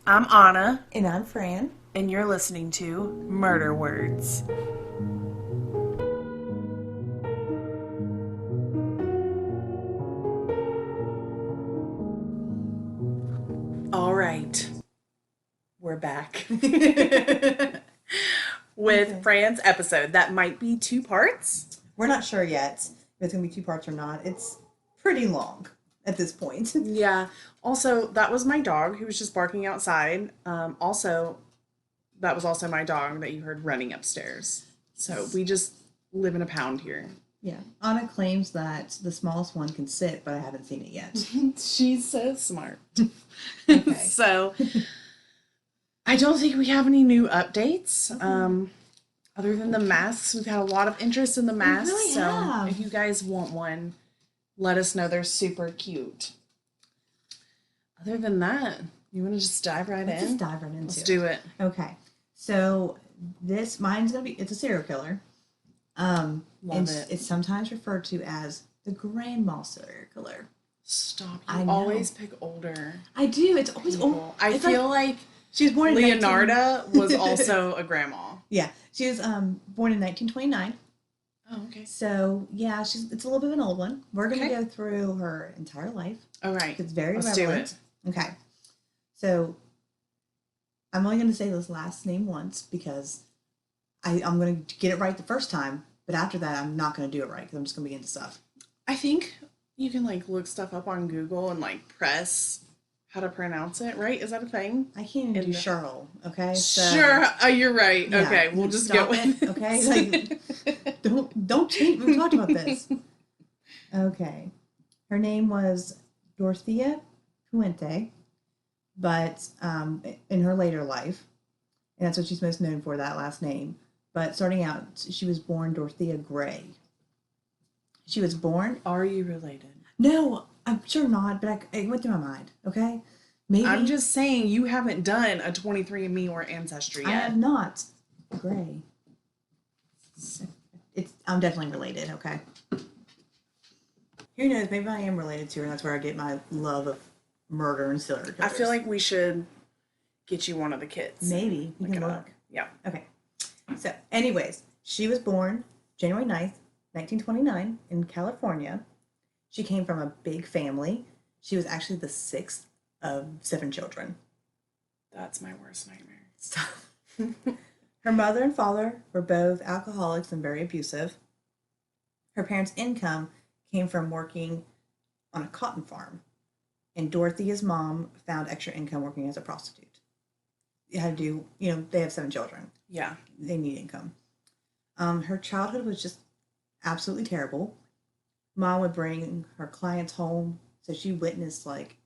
I'm Anna, And I'm Fran. and you're listening to Murder Words. All right, we're back with Okay. Fran's episode. That might be two parts. We're not sure yet if it's going to be two parts or not. It's pretty long at this point. Yeah. Also, that was my dog who was just barking outside. That was also my dog that you heard running upstairs. So we just live in a pound here. Yeah. Anna claims that the smallest one can sit, but I haven't seen it yet. She's so smart. Okay. So I don't think we have any new updates. Other than the masks, we've had a lot of interest in the masks. really so have. if you guys want one, let us know. They're super cute. Other than that, you want to just dive right Let's in? just dive right into Let's it. do it. Okay. So mine's going to be, it's a serial killer. Love and it. It's sometimes referred to as the grandma serial killer. Stop. I You know. always pick older I do. It's always old. people. I It's feel like she was born in 19 Leonarda was also a grandma. Yeah, she was born in 1929. Oh, okay. So yeah, it's a little bit of an old one. We're gonna Okay. go through her entire life. All right. It's very Let's do relevant. Okay, so I'm only gonna say this last name once because I'm gonna get it right the first time, but after that I'm not gonna do it right because I'm just gonna be into stuff. I think you can like look stuff up on Google and like press how to pronounce it, right? Is that a thing? I can't even In do the- Cheryl. Okay, so Sure. You're right. yeah, Okay, we'll just go stop with it. Okay, like don't change. We talked about this. Okay, her name was Dorthea Puente, but in her later life, and that's what she's most known for, that last name. But starting out, she was born Dorothea Gray. She was born. Are you related? No, I'm sure not, but it went through my mind. Okay, maybe I'm just saying you haven't done a 23andMe or Ancestry I yet. have not. Gray. I'm definitely related. Okay. Who knows? Maybe I am related to her, and that's where I get my love of murder and serial killers. I feel like we should get you one of the kids. maybe we Look can it look. up. Yeah. Okay. So, anyways, she was born January 9th, 1929, in California. She came from a big family. She was actually the sixth of seven children. That's my worst nightmare. So, her mother and father were both alcoholics and very abusive. Her parents' income came from working on a cotton farm, and Dorothea's mom found extra income working as a prostitute. You had to do, they have seven children. Yeah. They need income. Her childhood was just absolutely terrible. Mom would bring her clients home, so she witnessed like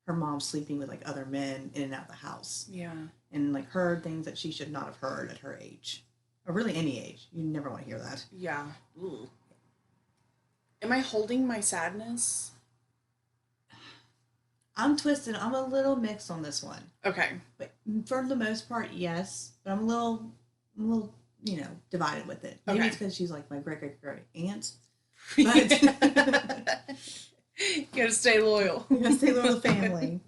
her mom sleeping with like other men in and out of the house, Yeah. and like heard things that she should not have heard at her age, or really any age. You never want to hear that. Yeah. Ooh. Am I holding my sadness? I'm twisted. I'm a little mixed on this one, Okay. but for the most part, yes. But I'm a little, divided with it. Maybe Okay. it's because she's like my great great great aunt. You But gotta stay loyal. you gotta stay loyal to the family.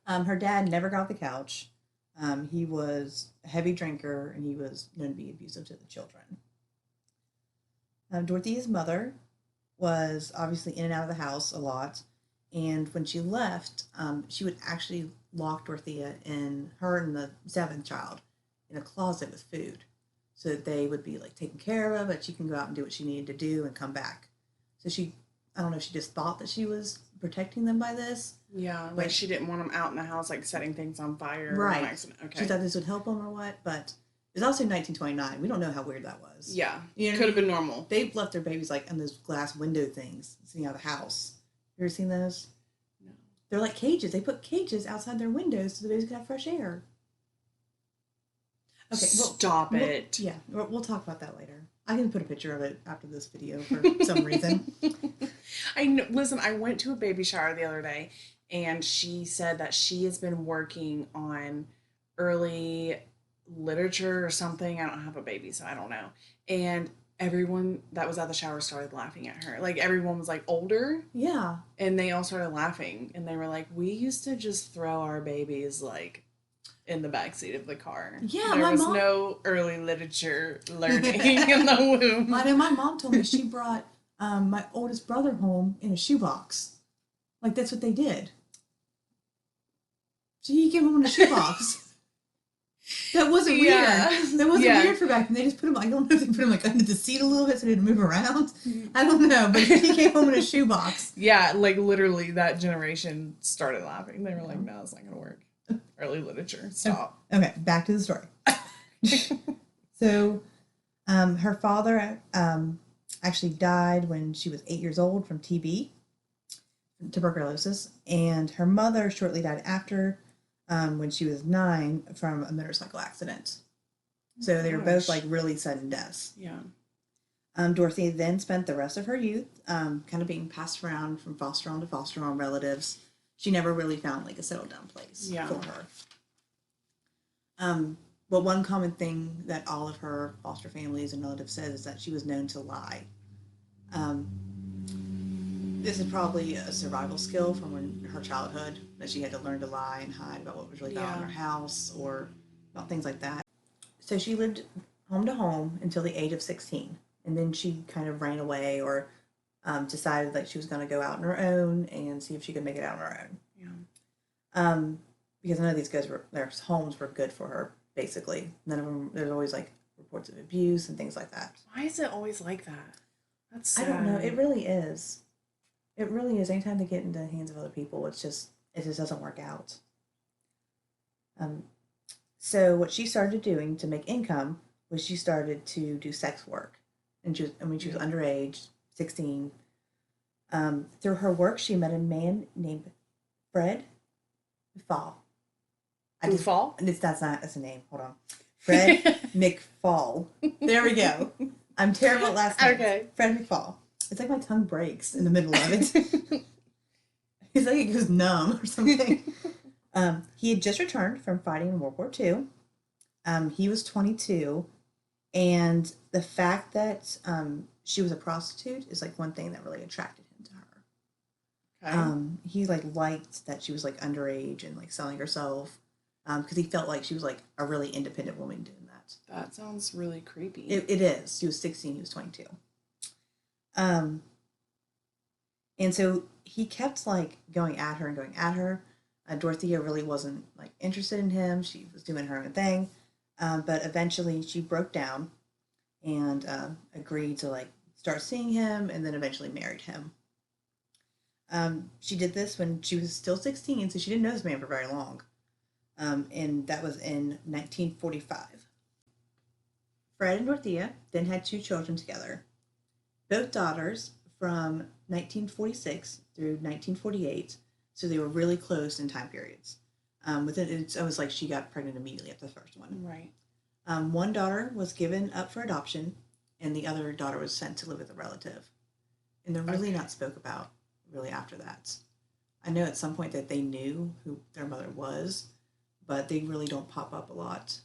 Her dad never got off the couch. He was a heavy drinker, and he was known to be abusive to the children. Dorothea's mother was obviously in and out of the house a lot, and when she left, she would actually lock Dorothea in her and the seventh child in a closet with food, so that they would be like taken care of, but she can go out and do what she needed to do and come back. So I don't know, she just thought that she was protecting them by this. Yeah, like she didn't want them out in the house, like setting things on fire. Right. Okay. She thought this would help them or what, but it was also 1929. We don't know how weird that was. Yeah. You know Could have been normal. They've left their babies like in those glass window things, sitting out of the house. You ever seen those? No. They're like cages. They put cages outside their windows so the babies can have fresh air. Okay, Stop it. Yeah, we'll talk about that later. I can put a picture of it after this video for some reason. I know. Listen, I went to a baby shower the other day, and she said that she has been working on early literature or something. I don't have a baby, so I don't know. And everyone that was at the shower started laughing at her. Like everyone was like older, Yeah. and they all started laughing, and they were like, "We used to just throw our babies like in the backseat of the car. Yeah, There my was mom. no early literature learning in the womb." I know my mom told me she brought my oldest brother home in a shoebox. Like that's what they did. So he came home in a shoebox. That wasn't weird. Yeah. That wasn't Yeah. weird for back then. They just put him. I don't know if they put him like under the seat a little bit so he didn't move around. I don't know, but he came home in a shoebox. Yeah, like literally that generation started laughing. They were like, "No, it's not gonna work." Early literature, stop. Okay, back to the story. So, her father actually died when she was 8 years old from TB, tuberculosis, and her mother shortly died after, when she was 9 from a motorcycle accident. So they were both like really sudden deaths. Yeah. Dorothy then spent the rest of her youth kind of being passed around from foster home to foster home relatives. She never really found like a settled down place for her. But one common thing that all of her foster families and relatives said is that she was known to lie. This is probably a survival skill from her childhood, that she had to learn to lie and hide about what was really going on in her house or about things like that. So she lived home to home until the age of 16. And then she kind of ran away or decided that she was going to go out on her own and see if she could make it out on her own. Yeah. Because none of these guys their homes were good for her, basically. None of them, there's always like reports of abuse and things like that. Why is it always like that? That's sad. I don't know. It really is. It really is. Anytime they get into the hands of other people, it just doesn't work out. So what she started doing to make income was she started to do sex work. And when she was underage, 16. Through her work, she met a man named Fred McFall. That's a name. Hold on. Fred McFall. There we go. I'm terrible at last names. Okay. Fred McFall. It's like my tongue breaks in the middle of it. It's like it goes numb or something. He had just returned from fighting in World War II. He was 22. And the fact that she was a prostitute is like one thing that really attracted him to her. Okay. He liked that she was like underage and like selling herself, because he felt like she was like a really independent woman doing that. That sounds really creepy. It is. She was 16. He was 22. And so he kept like going at her. Dorothea really wasn't like interested in him. She was doing her own thing. But eventually she broke down and agreed to like start seeing him, and then eventually married him. She did this when she was still 16, so she didn't know this man for very long. And that was in 1945. Fred and Dorothea then had 2 children together. Both daughters from 1946 through 1948, so they were really close in time periods. It's almost like she got pregnant immediately after the first one. Right. One daughter was given up for adoption, and the other daughter was sent to live with a relative. And they're really not spoke about really after that. I know at some point that they knew who their mother was, but they really don't pop up a lot.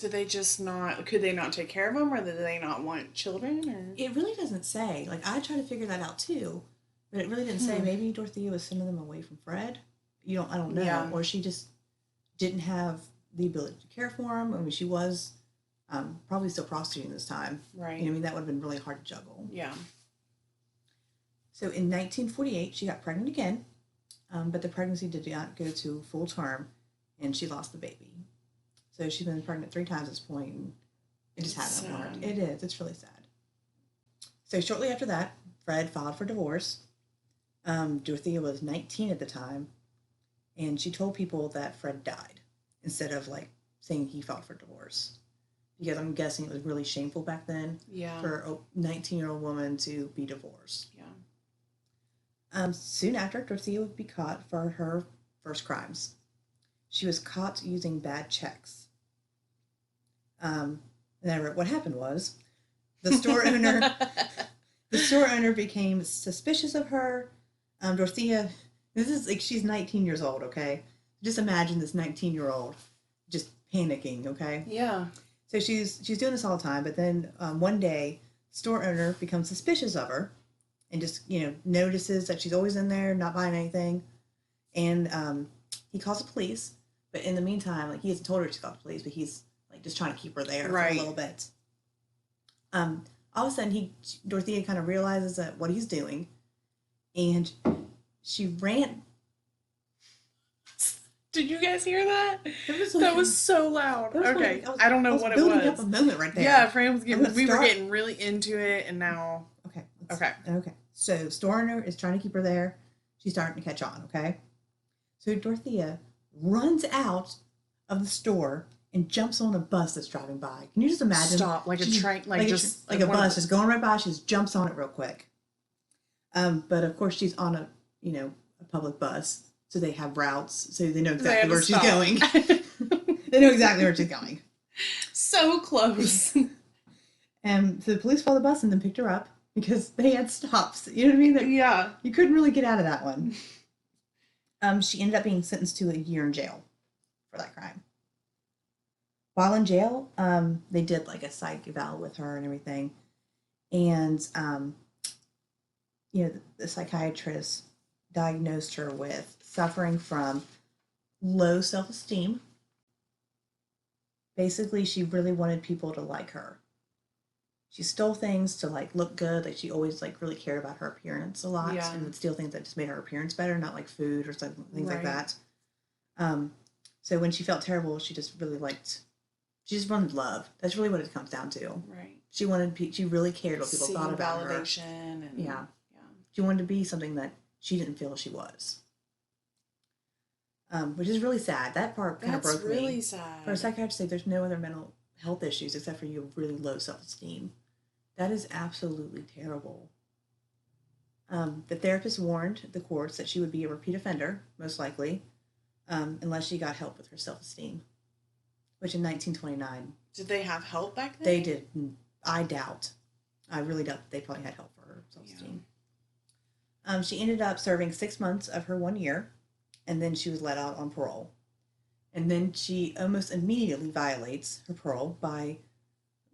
Could they not take care of them, or did they not want children? Or? It really doesn't say. Like, I tried to figure that out too, but it really didn't say. Maybe Dorothea was sending them away from Fred. I don't know. Yeah. Or she just didn't have the ability to care for him. I mean, she was probably still prostituting this time. Right. That would have been really hard to juggle. Yeah. So in 1948, she got pregnant again, but the pregnancy did not go to full term, and she lost the baby. So she's been pregnant 3 times at this point, and it just hasn't worked. It is. It's really sad. So shortly after that, Fred filed for divorce. Dorothea was 19 at the time, and she told people that Fred died instead of like saying he filed for divorce, because I'm guessing it was really shameful back then for a 19-year-old woman to be divorced. Yeah. Soon after, Dorothea would be caught for her first crimes. She was caught using bad checks. And I wrote, what happened was the store owner became suspicious of her. Dorothea, this is like, she's 19 years old, okay? Just imagine this 19-year-old just panicking, okay? Yeah. So she's doing this all the time, but then one day store owner becomes suspicious of her and just, notices that she's always in there, not buying anything. And he calls the police. But in the meantime, like, he hasn't told her to call the police, but he's like just trying to keep her there for a little bit. All of a sudden, Dorothea kind of realizes that what he's doing, and she ran. Did you guys hear that? That was so loud. Okay, I don't know what it building was. Up a moment right there. Yeah, Fran was getting. We were getting really into it, and now. Okay. So store owner is trying to keep her there. She's starting to catch on. Okay. So Dorothea runs out of the store and jumps on a bus that's driving by. Can you just imagine? Stop, like a train, like a bus just going right by. She just jumps on it real quick. But of course she's on a public bus, so they have routes, so they know exactly where she's going. They know exactly where she's going. So close. And so the police followed the bus and then picked her up because they had stops. You know what I mean? Yeah. You couldn't really get out of that one. She ended up being sentenced to a year in jail for that crime. While in jail, they did like a psych eval with her and everything. And, the psychiatrist diagnosed her with suffering from low self-esteem. Basically, she really wanted people to like her. She stole things to like look good. Like she always like really cared about her appearance a lot, and would steal things that just made her appearance better, not like food or something, things like that. So when she felt terrible, she just wanted love. That's really what it comes down to. Right. She really cared what people thought about her. Validation and yeah. She wanted to be something that she didn't feel she was. Which is really sad. That part kind of broke me. That's really sad. For a psychiatrist to say there's no other mental health issues except for you have really low self-esteem. That is absolutely terrible. The therapist warned the courts that she would be a repeat offender, most likely, unless she got help with her self-esteem, which in 1929... Did they have help back then? They did. I doubt. I really doubt that they probably had help for her self-esteem. Yeah. She ended up serving 6 months of her 1 year, and then she was let out on parole. And then she almost immediately violates her parole by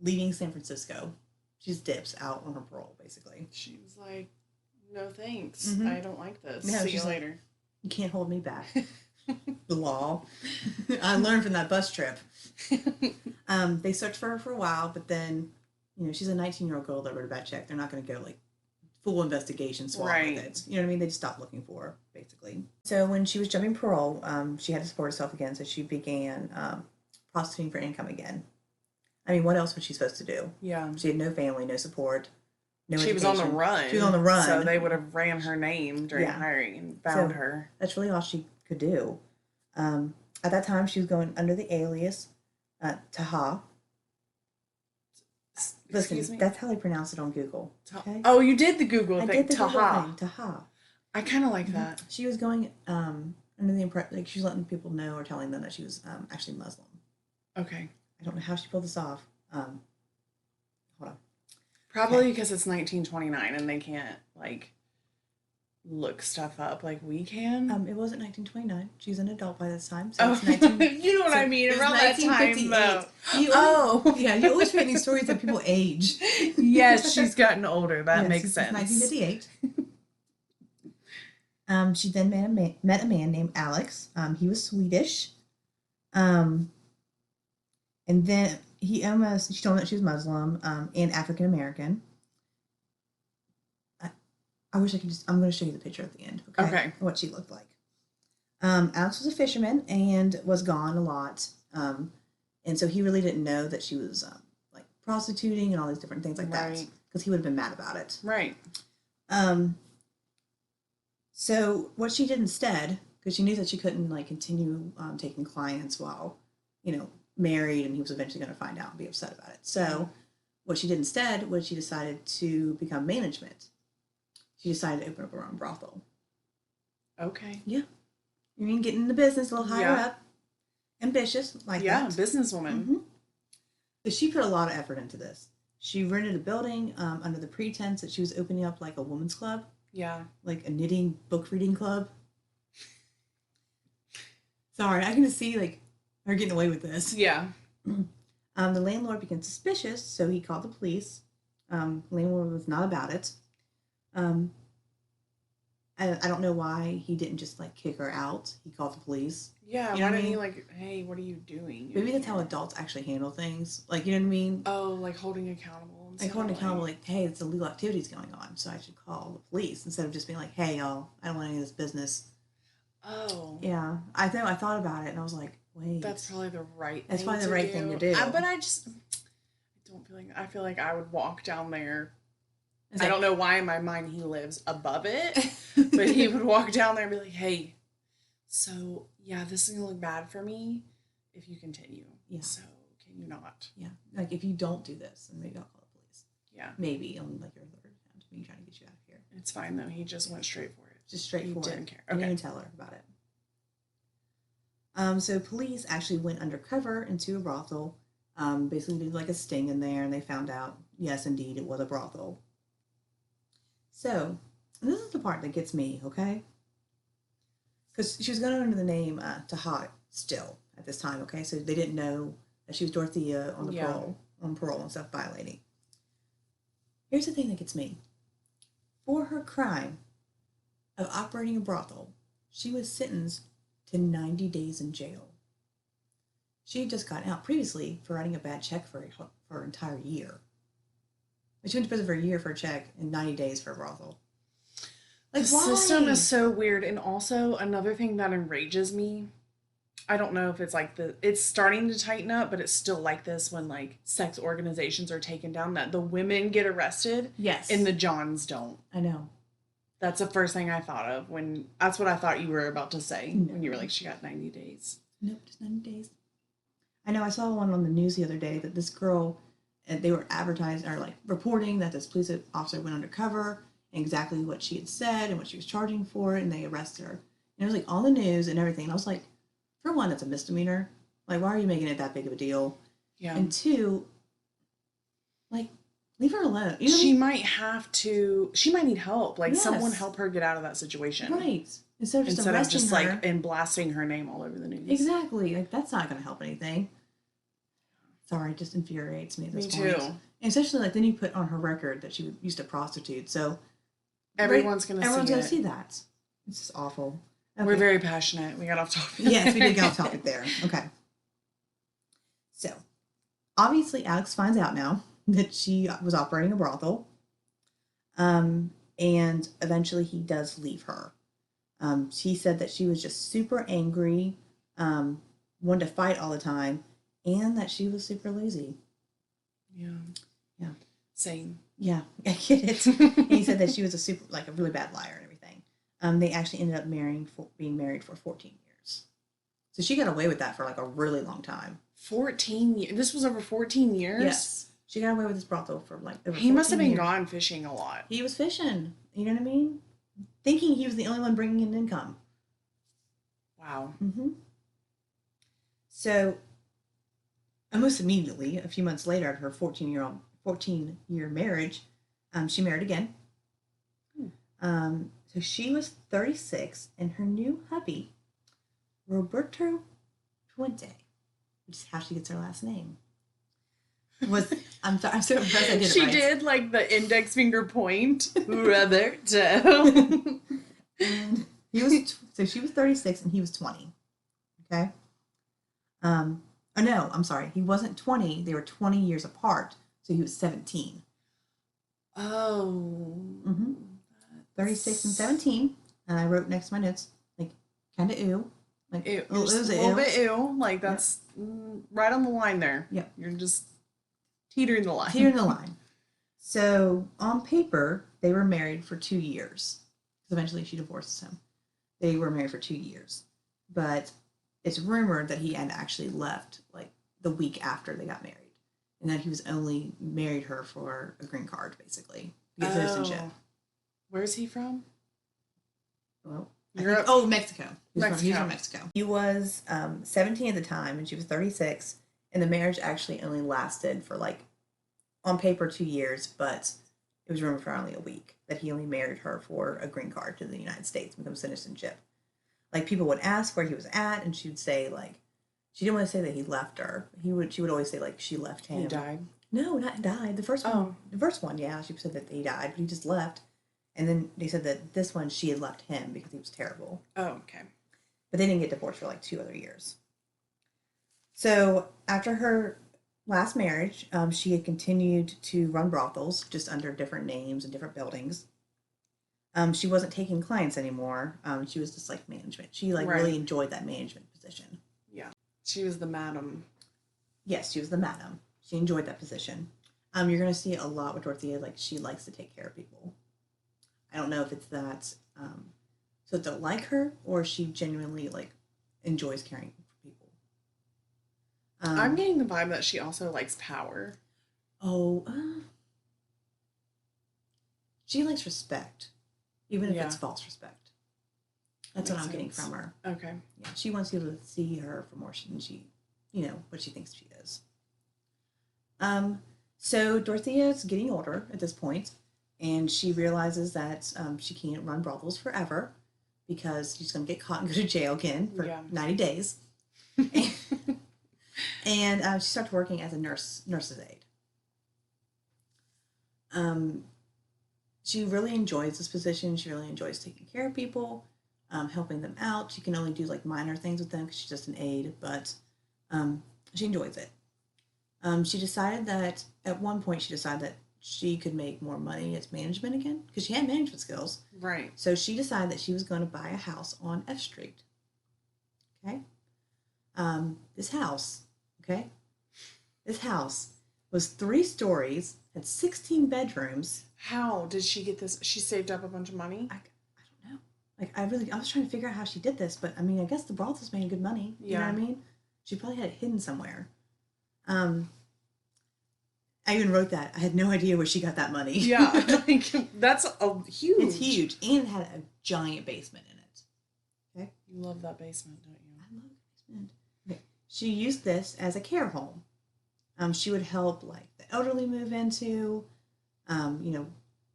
leaving San Francisco. She just dips out on her parole, basically. She was like, no thanks. Mm-hmm. I don't like this. No, see you later. Like, you can't hold me back. The law. I learned from that bus trip. They searched for her for a while, but then, she's a 19-year-old girl that wrote a bad check. They're not going to go, like, full investigation swap with it. You know what I mean? They just stopped looking for her, basically. So when she was jumping parole, she had to support herself again, so she began prostituting for income again. I mean, what else was she supposed to do? Yeah. She had no family, no support, no education. She was on the run. She was on the run. So they would have ran her name during hiring and found her. That's really all she could do. At that time, she was going under the alias Taha. Listen, that's how they pronounce it on Google. Okay? Oh, you did the Google thing. I did the Taha. Google thing. Taha. I kind of like that. She was going under the impression, like she was letting people know or telling them that she was actually Muslim. Okay. I don't know how she pulled this off. Hold on. Probably because it's 1929 and they can't like look stuff up like we can. It wasn't 1929. She's an adult by this time. So it's you know what I mean? Around that time, though. You always read these stories that people age. Yes, she's gotten older. That makes sense. 1958. She then met a man named Alex. He was Swedish. And then she told him that she was Muslim and African American. I wish I could I'm going to show you the picture at the end. Okay. What she looked like. Alex was a fisherman and was gone a lot. And so he really didn't know that she was like prostituting and all these different things like that. Because he would have been mad about it. Right. So what she did instead, because she knew that she couldn't like continue taking clients while, married, and he was eventually going to find out and be upset about it. So what she did instead was she decided to become management. She decided to open up her own brothel. Okay. Yeah. You mean getting in the business a little higher up. Ambitious, like that. Yeah, businesswoman. Mm-hmm. So she put a lot of effort into this. She rented a building under the pretense that she was opening up like a women's club. Yeah. Like a knitting, book reading club. Sorry, I can just see like her getting away with this. Yeah. The landlord became suspicious, so he called the police. Landlord was not about it. Um, I don't know why he didn't just like kick her out. He called the police. Yeah, You know why what I didn't he mean? like, hey, what are you doing? Maybe in that's how here? adults actually handle things. Like, you know what I mean? Oh, like holding accountable Like instead of holding accountable, like, like, hey, it's illegal activities going on, so I should call the police instead of just being like, hey, y'all, I don't want any of this business. oh, Yeah, I know. I thought about it and I was like, wait, that's probably the right that's thing probably the to right thing to do. do. But I just don't feel like I feel like I would walk down there. It's I like, don't know why in my mind he lives above it, but he would walk down there and be like, "Hey, so yeah, this is gonna look bad for me if you continue. Yeah. So can you not? yeah, like if you don't do this, then maybe I'll call the police. Yeah, Maybe on like your third attempt, me trying to get you out of here. it's fine though. He just went straight for it. Just straightforward. He didn't care. I didn't Okay. even tell her about it. So police actually went undercover into a brothel, basically did like a sting in there, and they found out, yes, indeed, it was a brothel. So, and this is the part that gets me, okay? Because she was going under the name Tahat still at this time, okay? So they didn't know that she was Dorothea on the Yeah. parole and stuff violating. Here's the thing that gets me. For her crime of operating a brothel, she was sentenced to 90 days in jail. She had just gotten out previously for writing a bad check for an entire year. But she went to prison for a year for a check and 90 days for a brothel. Like, The why? system is so weird. And also another thing that enrages me. I don't know if it's like it's starting to tighten up, but it's still like this when like sex organizations are taken down, that the women get arrested Yes. and the Johns don't. I know. That's the first thing I thought of when that's what I thought you were about to say No. when you were like, she got 90 days. Nope, just 90 days. I know I saw one on the news the other day that this girl, they were advertising or like reporting that this police officer went undercover and exactly what she had said and what she was charging for it, and they arrested her. And it was like on the news and everything. And I was like, for one, it's a misdemeanor. Like, why are you making it that big of a deal? Yeah. And two, like, leave her alone. You know She might have to, she might need help. Like, Yes. someone help her get out of that situation. right. Instead of just Instead of arresting just her. like and blasting her name all over the news. Exactly. Like, that's not going to help anything. Sorry, it just infuriates me at this point. too. And especially, like, then you put on her record that she used to prostitute. So Everyone's going to see everyone's going it. to see that. It's just awful. Okay. We're very passionate. We got off topic. Yes, we did get off topic there. Okay. So, obviously, Alex finds out now that she was operating a brothel. And eventually he does leave her. She said that she was just super angry, wanted to fight all the time, and that she was super lazy. Yeah. Yeah. Same. Yeah, I get it. And he said that she was a really bad liar and everything. They actually ended up being married for 14 years. So she got away with that for like a really long time. 14 years. This was over 14 years? Yes. She got away with this brothel for like over He must have 14 been years. gone fishing a lot. He was fishing. You know what I mean? Thinking he was the only one bringing in income. Wow. Mm-hmm. So, almost immediately, a few months later, after her 14-year marriage, she married again. So she was 36, and her new hubby, Roberto Puente, which is how she gets her last name, was I'm so impressed I did it She right. did like the index finger point. Roberto. And he was so she was 36 and he was 20. Okay. Oh no, I'm sorry. He wasn't 20. They were 20 years apart. So he was 17. Oh. Mm-hmm. 36 and 17. And I wrote next to my notes, like, kind of ew. Like, Ew. it was a a little ew. bit ew. Like that's right on the line there. Yep. You're just teetering the line. Teetering the line. So on paper, they were married for 2 years. Because eventually she divorces him. They were married for 2 years. But it's rumored that he had actually left like the week after they got married. And that he was only married her for a green card, basically. To get citizenship. Where's he from? Well, Europe? Mexico. He's from Mexico. He was 17 at the time, and she was 36. And the marriage actually only lasted for like, on paper, 2 years, but it was rumored for only a week that he only married her for a green card to the United States, become citizenship. Like, people would ask where he was at, and she would say, like, she didn't want to say that he left her. She would always say, like, she left him. He died. No, not died. Oh, The first one, yeah, she said that he died, but he just left. And then they said that this one she had left him because he was terrible. oh, okay. But they didn't get divorced for like 2 other years. So after her last marriage, she had continued to run brothels just under different names and different buildings. She wasn't taking clients anymore. She was just like management. She like Right. really enjoyed that management position. Yeah. She was the madam. Yes, she was the madam. She enjoyed that position. You're gonna see it a lot with Dorothea. Like she likes to take care of people. I don't know if it's that so they'll like her or she genuinely like enjoys caring for people. I'm Um, getting the vibe that she also likes power. oh, she likes respect, even if it's Yeah, false respect. that That's what makes I'm getting sense. from her. Okay. Yeah, she wants you to see her for more than she, what she thinks she is. Um, so Dorothea's getting older at this point, and she realizes that she can't run brothels forever because she's going to get caught and go to jail again for Yeah. 90 days. And she starts working as a nurse's aide. Um, she really enjoys this position. She really enjoys taking care of people, helping them out. She can only do like minor things with them because she's just an aide, but um, she enjoys it. She decided that at one point she decided that she could make more money as management again because she had management skills. Right. So she decided that she was going to buy a house on F Street. Okay. This house, okay, this house was 3 stories, had 16 bedrooms. How did she get this? She saved up a bunch of money? I don't know. Like I was trying to figure out how she did this, but I mean, I guess the brothels made good money. You know what Yeah. I mean? She probably had it hidden somewhere. Um, I even wrote that. I had no idea where she got that money. Yeah. Like, that's a huge. It's huge, and it had a giant basement in it. Okay, You love that basement, don't you? I love the basement. Okay, she used this as a care home. She would help like the elderly move into, you know,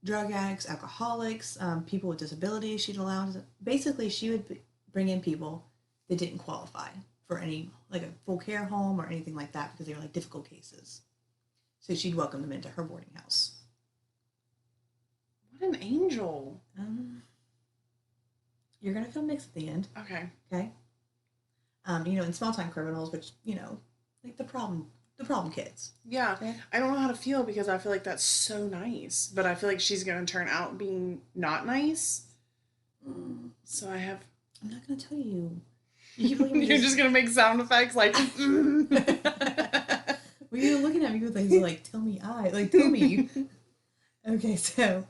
drug addicts, alcoholics, people with disabilities. She'd allow. Basically, she would bring in people that didn't qualify for any like a full care home or anything like that because they were like difficult cases. So she'd welcome them into her boarding house. What an angel. You're gonna feel mixed at the end, Okay. okay? In small time criminals, which like the problem kids. Yeah. Okay. I don't know how to feel because I feel like that's so nice, but I feel like she's going to turn out being not nice. So I have. I'm not gonna tell you. You keep looking at me. You're just going to make sound effects like. Well, you're looking at me with like, tell me tell me. Okay, so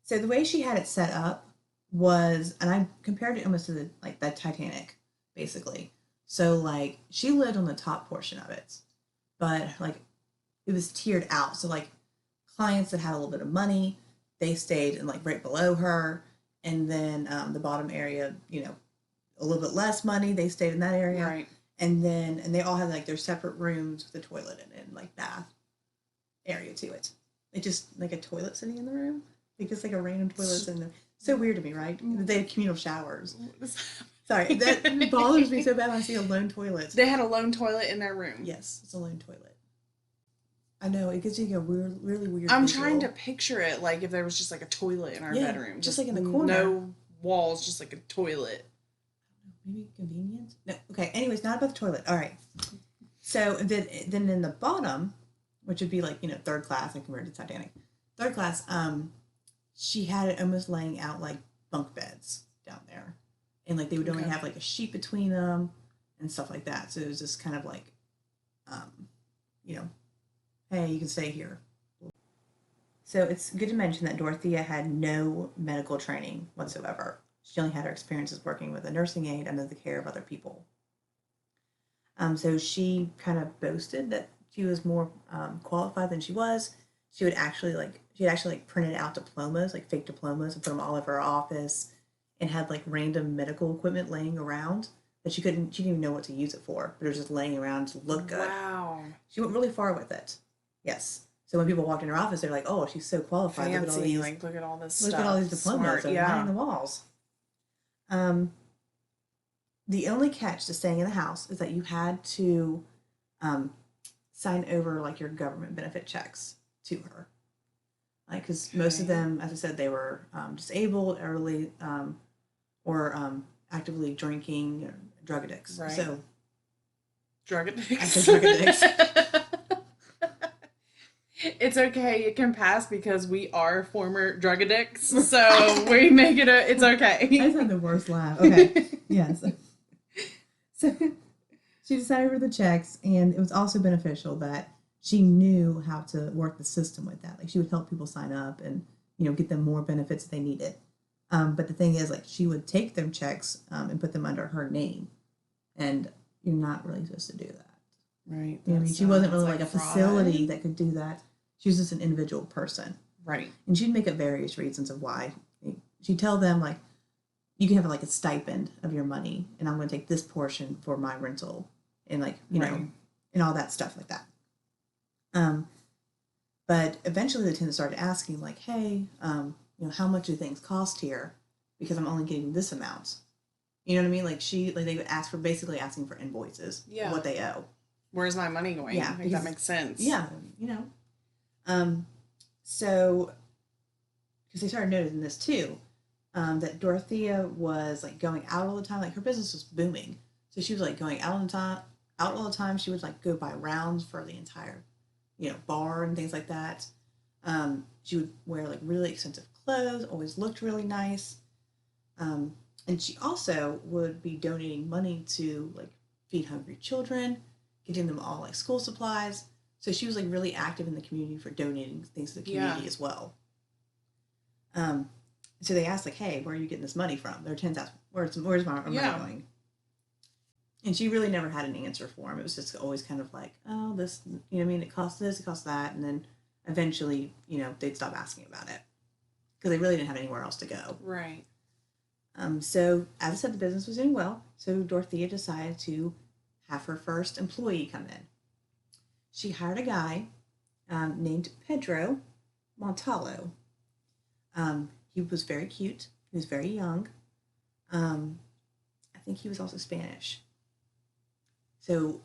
the way she had it set up was, and I compared it almost to the Titanic, basically. So like she lived on the top portion of it, but like it was tiered out. So like clients that had a little bit of money, they stayed in like right below her, and then the bottom area, a little bit less money, they stayed in that area, Right. and they all had like their separate rooms with a toilet in it and like bath area to it. It just like a toilet sitting in the room. Like just like a random toilet in there. So weird to me, right? They had communal showers. Sorry, that bothers me so bad when I see a lone toilet. They had a lone toilet in their room. Yes, it's a lone toilet. I know, it gives you a weird, really weird I'm visual. trying to picture it like if there was just like a toilet in our Yeah, bedroom. just like in the corner. No walls, just like a toilet. Maybe convenience? No, okay, anyways, not about the toilet. All right. So then in the bottom, which would be like, third class, like compared to Titanic. Third class, she had it almost laying out like bunk beds down there. And like they would only Okay. have like a sheet between them and stuff like that. So it was just kind of like, hey, you can stay here. So it's good to mention that Dorothea had no medical training whatsoever. She only had her experiences working with a nursing aide under the care of other people. So she kind of boasted that she was more qualified than she was. She had actually printed out diplomas, like fake diplomas, and put them all over her office, and had like random medical equipment laying around that she didn't even know what to use it for, but it was just laying around to look good. Wow. She went really far with it. Yes. So when people walked in her office, they're like, "Oh, she's so qualified. Fancy. Look at all these, Like, look at all this look stuff. at all these diplomas. Smart. They're lining the walls." The only catch to staying in the house is that you had to sign over like your government benefit checks to her. Like, because most of them, as I said, they were disabled, elderly, or actively drinking, drug addicts. Right. So, drug addicts. I said drug addicts. It's okay. It can pass because we are former drug addicts. So we make it it's okay. I just had the worst laugh. Okay. Yes. So she decided over the checks, and it was also beneficial that she knew how to work the system with that. Like, she would help people sign up and, get them more benefits if they needed. But the thing is, like, she would take them checks and put them under her name. And you're not really supposed to do that. Right. I mean, she wasn't really like a facility that could do that. She was just an individual person. Right. And she'd make up various reasons of why. She'd tell them, like, you can have like a stipend of your money, and I'm going to take this portion for my rental, and like, know, and all that stuff like that. But eventually the tenant started asking, like, hey, how much do things cost here? Because I'm only getting this amount. You know what I mean? Like, they would ask for, basically asking for invoices, what they owe. Where's my money going? Yeah, because, that makes sense. Yeah, So, because they started noticing this too, that Dorothea was like going out all the time. Like, her business was booming, so she was like going out all the time. She would like go buy rounds for the entire, bar and things like that. She would wear like really expensive clothes, always looked really nice. And she also would be donating money to like feed hungry children, getting them all like school supplies. So she was like really active in the community for donating things to the community as well. So they asked, like, hey, where are you getting this money from? Their tenants asked, where's my money going? And she really never had an answer for him. It was just always kind of like, oh, this, it costs this, it costs that. And then eventually, they'd stop asking about it because they really didn't have anywhere else to go. Right. So as I said, the business was doing well. So Dorothea decided to have her first employee come in. She hired a guy named Pedro Montalvo. He was very cute. He was very young. I think he was also Spanish. So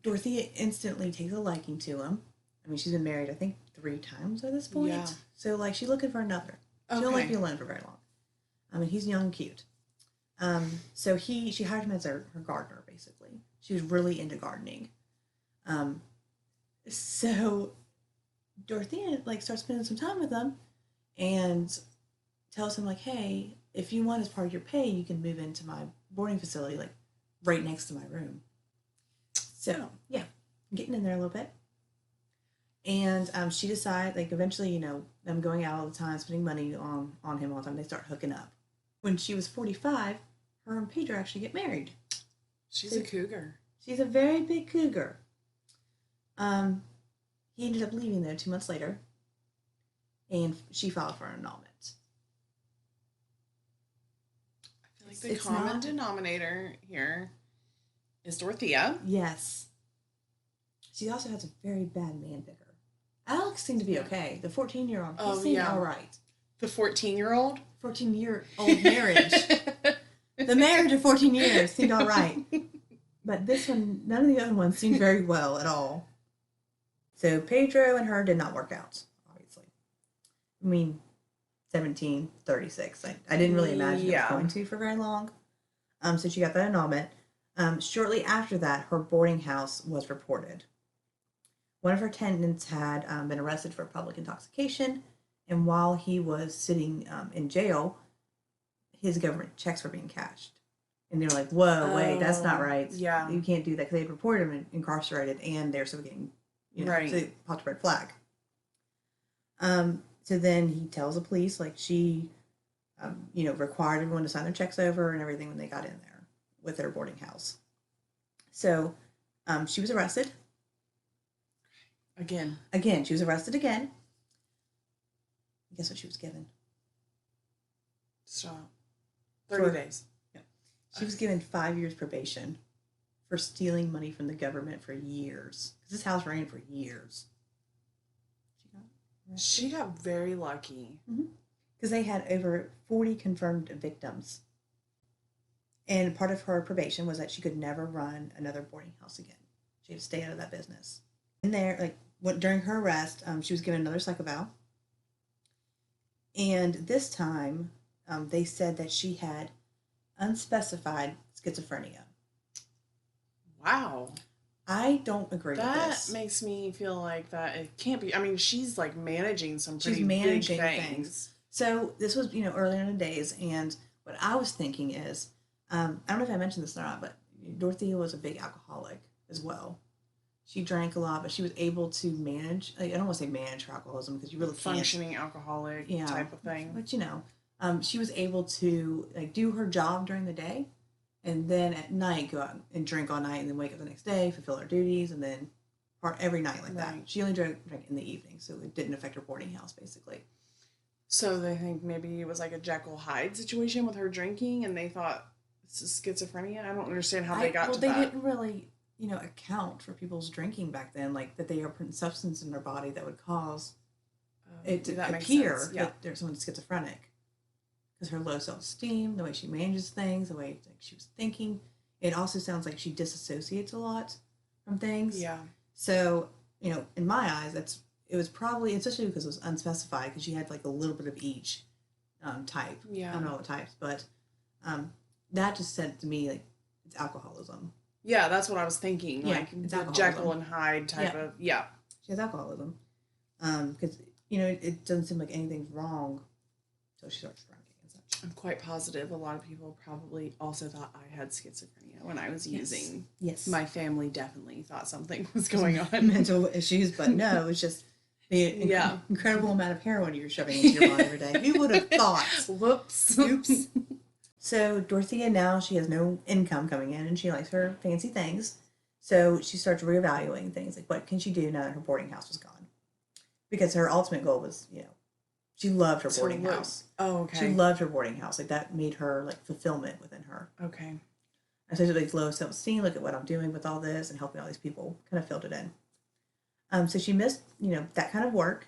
Dorothea instantly takes a liking to him. I mean, she's been married, I think, 3 times at this point. Yeah. So, like, she's looking for another. She don't like being alone for very long. I mean, he's young and cute. So she hired him as her gardener, basically. She was really into gardening. So Dorothea, like, starts spending some time with him and tells him, like, hey, if you want as part of your pay, you can move into my boarding facility, like, right next to my room. So, yeah, getting in there a little bit. And she decided, like, eventually, them going out all the time, spending money on him all the time, they start hooking up. When she was 45, her and Pedro actually get married. She's a cougar. She's a very big cougar. He ended up leaving, though, 2 months later, and she filed for an annulment. I feel like the common denominator here is Dorthea. Yes. She also has a very bad man picker. Alex seemed to be okay. The 14-year-old, he seemed all right. The 14-year-old? 14-year-old marriage. The marriage of 14 years seemed all right. But this one, none of the other ones seemed very well at all. So Pedro and her did not work out, obviously. I mean, 17, 36. I didn't really imagine it was going to for very long. So she got that annulment. Shortly after that, her boarding house was reported. One of her tenants had been arrested for public intoxication, and while he was sitting in jail, his government checks were being cashed. And they were like, whoa, wait, that's not right. Yeah. You can't do that, because they reported him incarcerated, and they're still getting, so they popped a red flag. So then he tells the police, like, she, required everyone to sign their checks over and everything when they got in there with their boarding house. So she was arrested. Again, she was arrested again. Guess what she was given? Stop. 30 days. Yeah. She was given 5 years probation for stealing money from the government for years. Because this house ran for years. She got very lucky. Because they had over 40 confirmed victims. And part of her probation was that she could never run another boarding house again. She had to stay out of that business. In there, during her arrest, she was given another psych eval, and this time, they said that she had unspecified schizophrenia. Wow. I don't agree with That this. makes me feel like that it can't be. I mean, she's like managing some She's pretty managing big things. So this was, earlier in the days, and what I was thinking is, I don't know if I mentioned this or not, but Dorothea was a big alcoholic as well. She drank a lot, but she was able to manage. I don't want to say manage her alcoholism because you really can't. Functioning alcoholic type of thing. But she was able to do her job during the day, and then at night go out and drink all night, and then wake up the next day, fulfill her duties, and then part every night like that. She only drank in the evening, so it didn't affect her boarding house basically. So they think maybe it was like a Jekyll Hyde situation with her drinking, and they thought this is schizophrenia. I don't understand how they got to that. Well, they didn't really, account for people's drinking back then, like that they are putting substance in their body that would cause it to appear that there's someone schizophrenic. Because her low self-esteem, the way she manages things, the way she was thinking, it also sounds like she disassociates a lot from things. Yeah. So, in my eyes, it was probably, especially because it was unspecified, because she had like a little bit of each type. Yeah. I don't know what types, but that just said to me like it's alcoholism. Yeah, that's what I was thinking. Yeah, like the Jekyll and Hyde type of She has alcoholism. Because it doesn't seem like anything's wrong until she starts drinking and such. I'm quite positive a lot of people probably also thought I had schizophrenia when I was using. Yes. My family definitely thought something was going on. Mental issues, but no, it's just the incredible amount of heroin you're shoving into your body every day. Who would have thought? Whoops. Oops. So Dorothea now, she has no income coming in, and she likes her fancy things. So she starts reevaluating things, like what can she do now that her boarding house was gone? Because her ultimate goal was, she loved her boarding house. Oh, okay. She loved her boarding house. Like that made her like fulfillment within her. Okay. And so she's like low self-esteem, look at what I'm doing with all this and helping all these people, kind of filled it in. So she missed, that kind of work.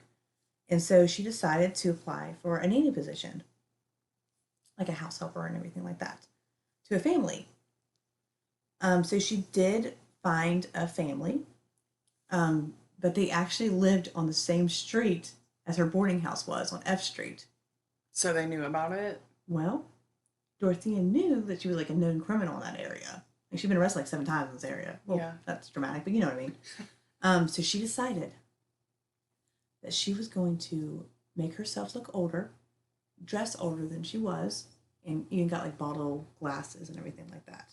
And so she decided to apply for a nanny position, like a house helper and everything like that, to a family. So she did find a family, but they actually lived on the same street as her boarding house was, on F Street. So they knew about it? Well, Dorothea knew that she was like a known criminal in that area. Like she'd been arrested like 7 times in this area. Well, that's dramatic, but you know what I mean. So she decided that she was going to make herself look older, dress older than she was, and even got like bottle glasses and everything like that.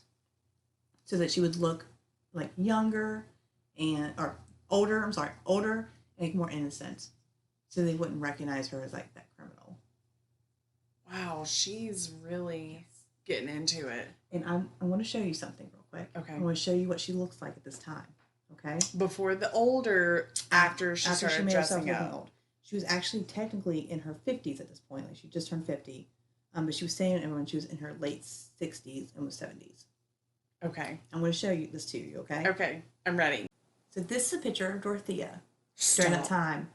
So that she would look like younger older and like more innocent. So they wouldn't recognize her as like that criminal. Wow, she's really getting into it. And I want to show you something real quick. Okay. I want to show you what she looks like at this time. Okay. Before the older after she started dressing up. Old. She was actually technically in her 50s at this point. Like she just turned 50. But she was saying everyone she was in her late 60s and was 70s. Okay. I'm going to show you this to you, okay? Okay. I'm ready. So this is a picture of Dorothea during that time.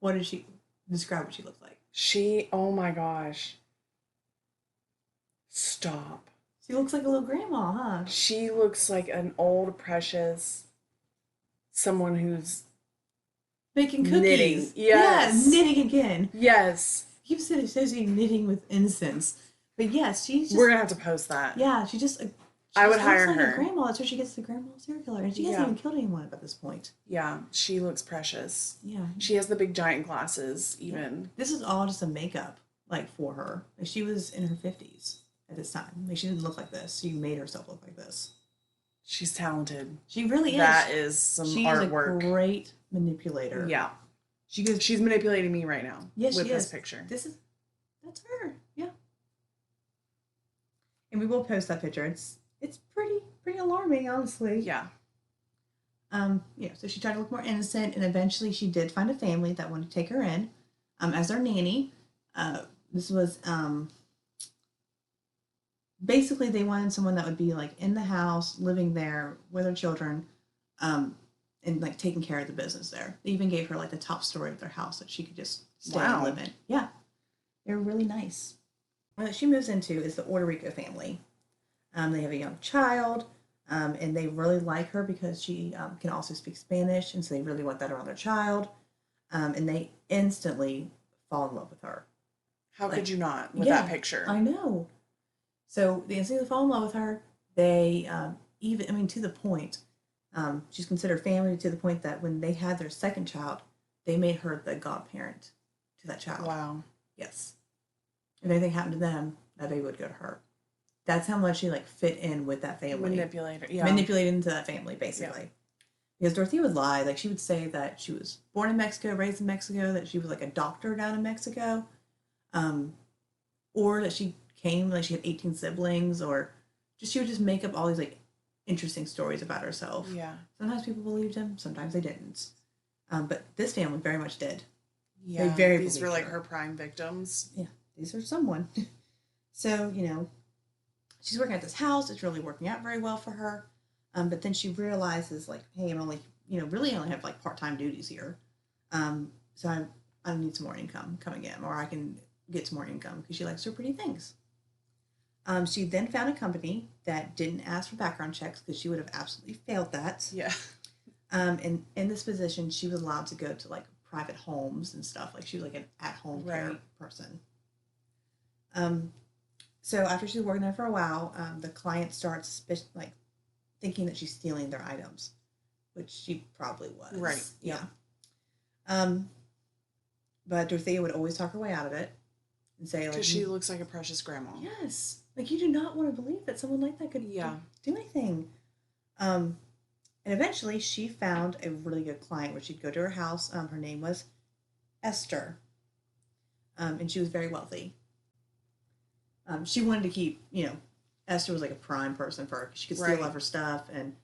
What did she describe what she looked like? Oh my gosh. Stop. She looks like a little grandma, huh? She looks like an old, precious someone who's making cookies. Knitting. Yes. Yeah, knitting again. Yes. You said associating knitting with innocence. But yes, she's just... We're going to have to post that. Yeah, she I would hire like her. A grandma. That's where she gets the grandma serial killer. And she hasn't even killed anyone at this point. Yeah, she looks precious. Yeah. She has the big giant glasses, even. Yeah. This is all just a makeup, like, for her. Like, she was in her 50s at this time. Like, she didn't look like this. She made herself look like this. She's talented. She really is. That is some artwork. She's a great manipulator. Yeah. She's manipulating me right now. Yes, with she this is. Picture. That's her. Yeah. And we will post that picture. It's pretty alarming, honestly. Yeah. So she tried to look more innocent, and eventually she did find a family that wanted to take her in, as their nanny. This was, basically they wanted someone that would be like in the house, living there with her children, and like taking care of the business there. They even gave her like the top story of their house that she could just stay and live in. Yeah. They were really nice. What she moves into is the Orderico family. They have a young child. And they really like her because she can also speak Spanish, and so they really want that around their child. And they instantly fall in love with her. How Like, could you not with that yeah, picture? I know. So they instantly fall in love with her. They even, I mean, to the point, she's considered family to the point that when they had their second child, they made her the godparent to that child. Wow. Yes. If anything happened to them, that baby would go to her. That's how much she like fit in with that family. Manipulator. Yeah. Manipulated into that family, basically. Yeah. Because Dorothea would lie. Like, she would say that she was born in Mexico, raised in Mexico, that she was like a doctor down in Mexico, or that she came, like, she had 18 siblings, or just she would just make up all these like interesting stories about herself. Yeah. Sometimes people believed him, sometimes they didn't. But this family very much did. Yeah. These were like her prime victims. Yeah. These are someone. So, she's working at this house. It's really working out very well for her. But then she realizes, like, hey, I'm only, really only have like part-time duties here. So I need some more income coming in, or I can get some more income because she likes her pretty things. She then found a company that didn't ask for background checks because she would have absolutely failed that. Yeah. And in this position, she was allowed to go to like private homes and stuff. Like, she was like an at-home care person. So after she's working there for a while, the client starts like thinking that she's stealing their items, which she probably was. Right. Yeah. But Dorothea would always talk her way out of it and say, like, because she looks like a precious grandma. Yes. Like, you do not want to believe that someone like that could do anything. And eventually she found a really good client where she'd go to her house. Her name was Esther. And she was very wealthy. She wanted to keep, Esther was like a prime person for her because she could steal all of her stuff. And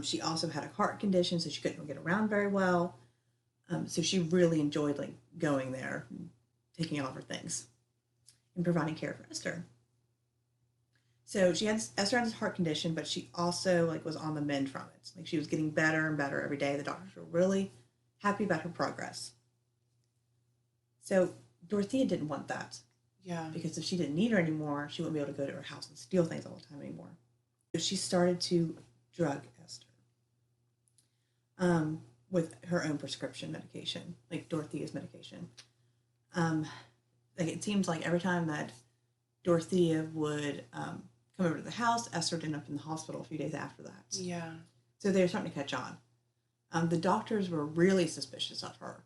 she also had a heart condition, so she couldn't get around very well. So she really enjoyed like going there, and taking all of her things, and providing care for Esther. So Esther had this heart condition, but she also like was on the mend from it. Like, she was getting better and better every day. The doctors were really happy about her progress. So Dorothea didn't want that. Yeah. Because if she didn't need her anymore, she wouldn't be able to go to her house and steal things all the time anymore. So she started to drug Esther with her own prescription medication, like Dorothea's medication. Like, it seems like every time that Dorothea would come over to the house, Esther would end up in the hospital a few days after that. Yeah. So they were starting to catch on. The doctors were really suspicious of her.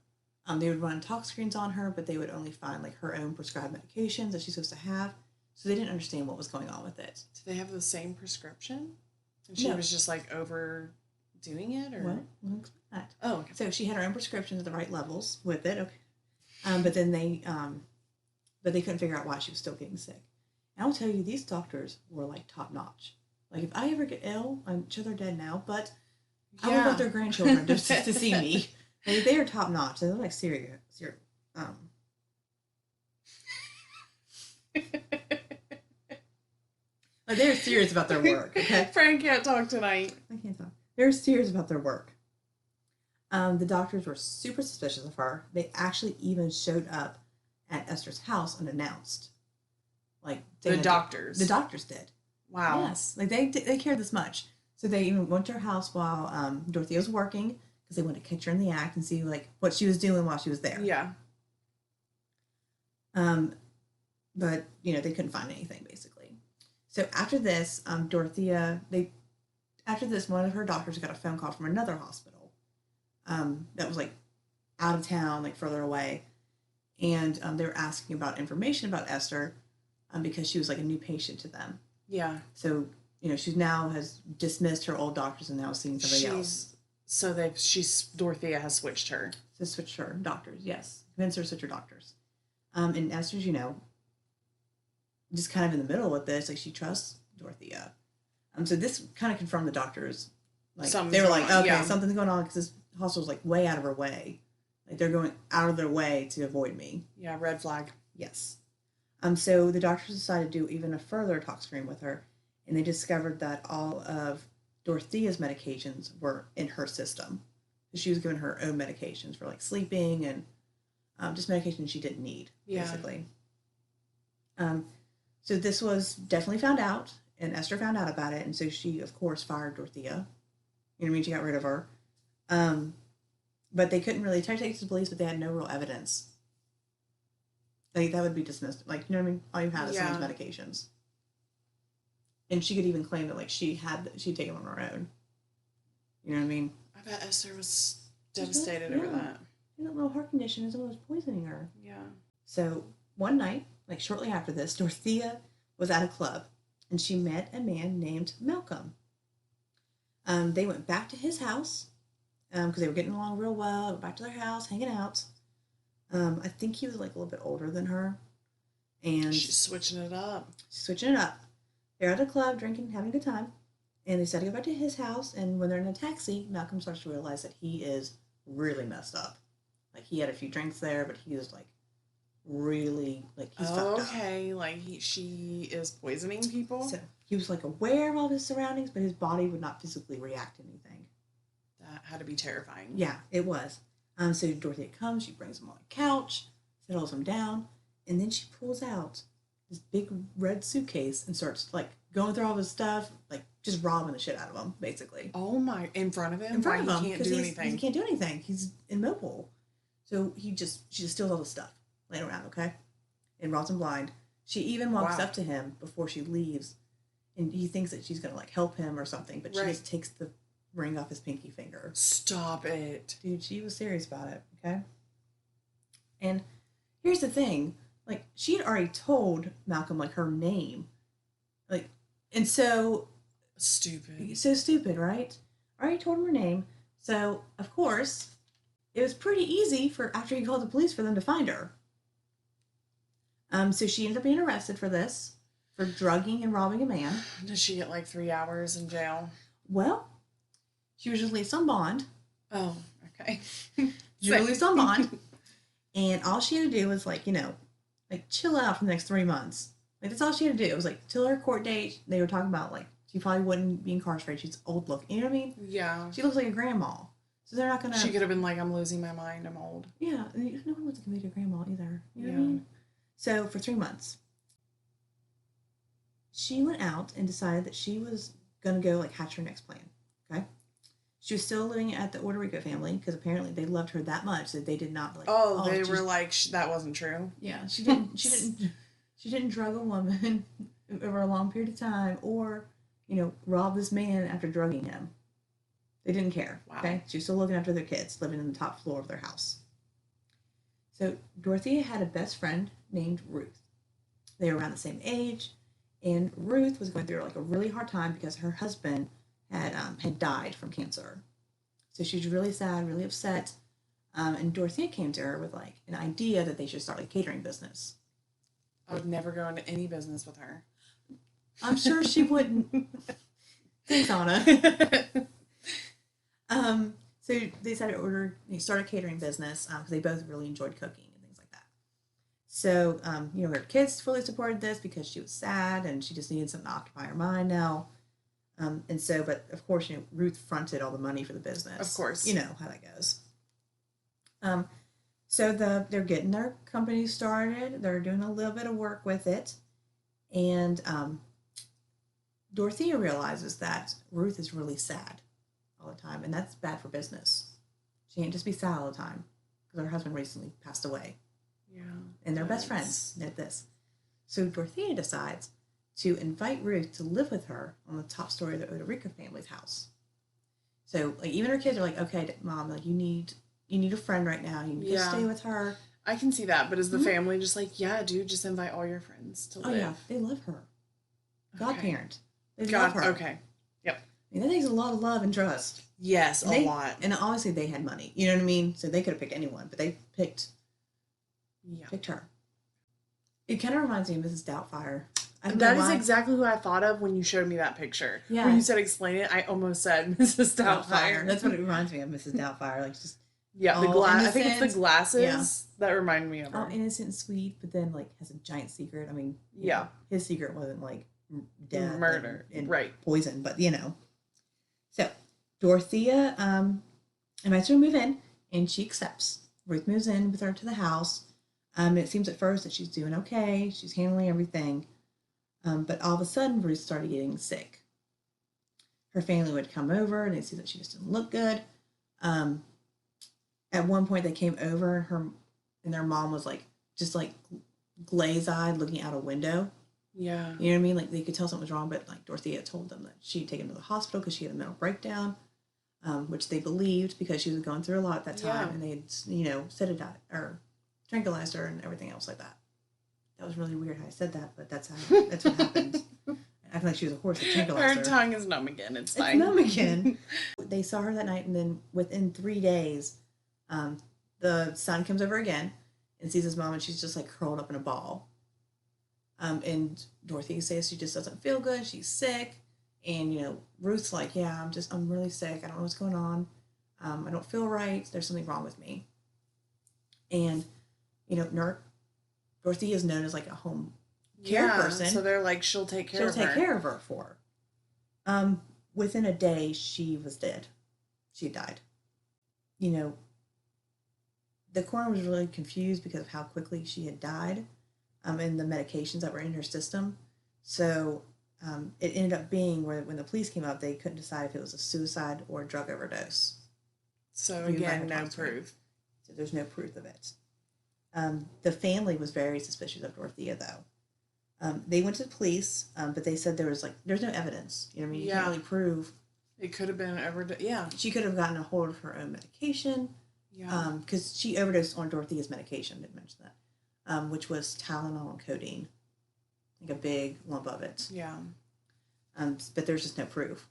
They would run tox screens on her, but they would only find like her own prescribed medications that she's supposed to have. So they didn't understand what was going on with it. Do they have the same prescription? And she was just like overdoing it, or well, we'll explain that. Oh, okay. So she had her own prescriptions at the right levels with it. Okay. But then they couldn't figure out why she was still getting sick. And I'll tell you, these doctors were like top notch. Like, if I ever get ill, I'm sure they're dead now, but I would want their grandchildren to see me. They are top notch. They're like serious. Like, they're serious about their work. Okay. Frank can't talk tonight. I can't talk. They're serious about their work. The doctors were super suspicious of her. They actually even showed up at Esther's house unannounced. Like, the doctors. The doctors did. Wow. Yes. Like, they cared this much. So they even went to her house while Dorothea was working, because they wanted to catch her in the act and see like what she was doing while she was there. Yeah. But they couldn't find anything, basically. So after this, one of her doctors got a phone call from another hospital that was like out of town, like further away, and they were asking about information about Esther because she was like a new patient to them. Yeah. So she now has dismissed her old doctors and now seeing somebody else. So Dorothea has switched her. So switched her doctors, yes. Convinced her to switch her doctors. And Esther's, just kind of in the middle with this. Like, she trusts Dorothea. So this kind of confirmed the doctors. Like, they were like, okay, something's going on because this hospital's like way out of her way. Like, they're going out of their way to avoid me. Yeah, red flag. Yes. So the doctors decided to do even a further tox screen with her, and they discovered that all of Dorothea's medications were in her system. She was given her own medications for like sleeping and just medication she didn't need, basically. So this was definitely found out, And Esther found out about it, and so she, of course, fired Dorothea. You know what I mean? She got rid of her. But they couldn't really take it to the police, but they had no real evidence. Like, that would be dismissed. Like, you know what I mean? All you have is some of these medications. And she could even claim that, like, she'd taken them on her own. You know what I mean? I bet Esther was devastated over that. That little heart condition is what was poisoning her. Yeah. So one night, like shortly after this, Dorothea was at a club, and she met a man named Malcolm. They went back to his house because they were getting along real well. Went back to their house, hanging out. I think he was like a little bit older than her, and she's switching it up. They're at a club, drinking, having a good time, and they decided to go back to his house. And when they're in a taxi, Malcolm starts to realize that he is really messed up. Like, he had a few drinks there, but he was like really, like, he's fucked up. Okay, like she is poisoning people. So he was like aware of all his surroundings, but his body would not physically react to anything. That had to be terrifying. Yeah, it was. So Dorothea comes, she brings him on a couch, settles him down, and then she pulls out this big red suitcase and starts like going through all his stuff, like just robbing the shit out of him, basically. Oh my! In front of him? In front of him, he can't do anything. He can't do anything. He's immobile. So she just steals all the stuff laying around, okay, and robs him blind. She even walks up to him before she leaves, and he thinks that she's gonna like help him or something, but she just takes the ring off his pinky finger. Stop it. Dude, she was serious about it, okay? And here's the thing, like, she had already told Malcolm, like, her name. Like, and so... Stupid. So stupid, right? Already told him her name. So, of course, it was pretty easy for, after he called the police, for them to find her. So she ended up being arrested for this, for drugging and robbing a man. Did she get, like, 3 hours in jail? Well... She was released on bond. Oh, okay. She was released on bond. And all she had to do was, like, you know, like, chill out for the next 3 months. Like, that's all she had to do. It was, like, till her court date, they were talking about, like, she probably wouldn't be incarcerated. She's old looking. You know what I mean? Yeah. She looks like a grandma. So they're not going to... She could have been like, I'm losing my mind. I'm old. Yeah. No one wants to commit to grandma either. You know what I mean? So, for 3 months, she went out and decided that she was going to go, like, hatch her next plan. Okay? She was still living at the Orderico family because apparently they loved her that much that they did not like. Oh, they were like that wasn't true. Yeah, she didn't drug a woman over a long period of time, or rob this man after drugging him. They didn't care. Wow. Okay, she was still looking after their kids, living in the top floor of their house. So Dorothea had a best friend named Ruth. They were around the same age, and Ruth was going through like a really hard time because her husband had died from cancer. So she was really sad, really upset. And Dorothea came to her with like an idea that they should start like a catering business. I would never go into any business with her. I'm sure she wouldn't. Thanks, Anna. So they decided to start a catering business because they both really enjoyed cooking and things like that. So, her kids fully supported this because she was sad and she just needed something to occupy her mind now. But of course, Ruth fronted all the money for the business. Of course. You know how that goes. They're getting their company started. They're doing a little bit of work with it. And Dorothea realizes that Ruth is really sad all the time, and that's bad for business. She can't just be sad all the time because her husband recently passed away. Yeah. And they're best friends at this. So Dorothea decides to invite Ruth to live with her on the top story of the Odorica family's house. So, like, even her kids are like, okay, Mom, like, you need a friend right now. You need to stay with her. I can see that, but is the family just like, yeah, dude, just invite all your friends to live? Oh, yeah, they love her. Godparent. They love her. Okay, yep. I mean, that takes a lot of love and trust. Yes, a lot. And obviously they had money. You know what I mean? So they could have picked anyone, but they picked her. It kind of reminds me of Mrs. Doubtfire. That is exactly who I thought of when you showed me that picture. Yeah. When you said explain it, I almost said Mrs. Doubtfire. That's what it reminds me of, Mrs. Doubtfire. Like, just the glass. I think it's the glasses that remind me of her. All innocent and sweet, but then like has a giant secret. I mean, his secret wasn't like death, murder, and right? Poison, but So Dorothea invites her to move in, and she accepts. Ruth moves in with her to the house. It seems at first that she's doing okay. She's handling everything. But all of a sudden, Ruth started getting sick. Her family would come over and they'd see that she just didn't look good. Um, at one point, they came over and their mom was like, just like glaze eyed looking out a window. Yeah. You know what I mean? Like they could tell something was wrong, but like Dorothea told them that she'd taken to the hospital because she had a mental breakdown, which they believed because she was going through a lot at that time, and they had, sedatize or tranquilized her and everything else like that. That was really weird how I said that, but that's what happened. I feel like she was a horse that tranquilized her. Her tongue is numb again. It's fine. It's numb again. They saw her that night, and then within 3 days, the son comes over again and sees his mom, and she's just like curled up in a ball. And Dorothy says she just doesn't feel good. She's sick. And, Ruth's like, yeah, I'm really sick. I don't know what's going on. I don't feel right. There's something wrong with me. And, Dorothy is known as like a home care person. So they're like, she'll take care of her. She'll take care of her for her. Within a day, she was dead. She died. The coroner was really confused because of how quickly she had died. And the medications that were in her system. So it ended up being where when the police came up, they couldn't decide if it was a suicide or a drug overdose. So again, no proof. So there's no proof of it. The family was very suspicious of Dorothea, though. They went to the police, but they said there's no evidence. You know what I mean? You can't really prove. It could have been overdose. Yeah. She could have gotten a hold of her own medication. Yeah. Because she overdosed on Dorothea's medication. Didn't mention that. Which was Tylenol and codeine, like a big lump of it. Yeah. But there's just no proof.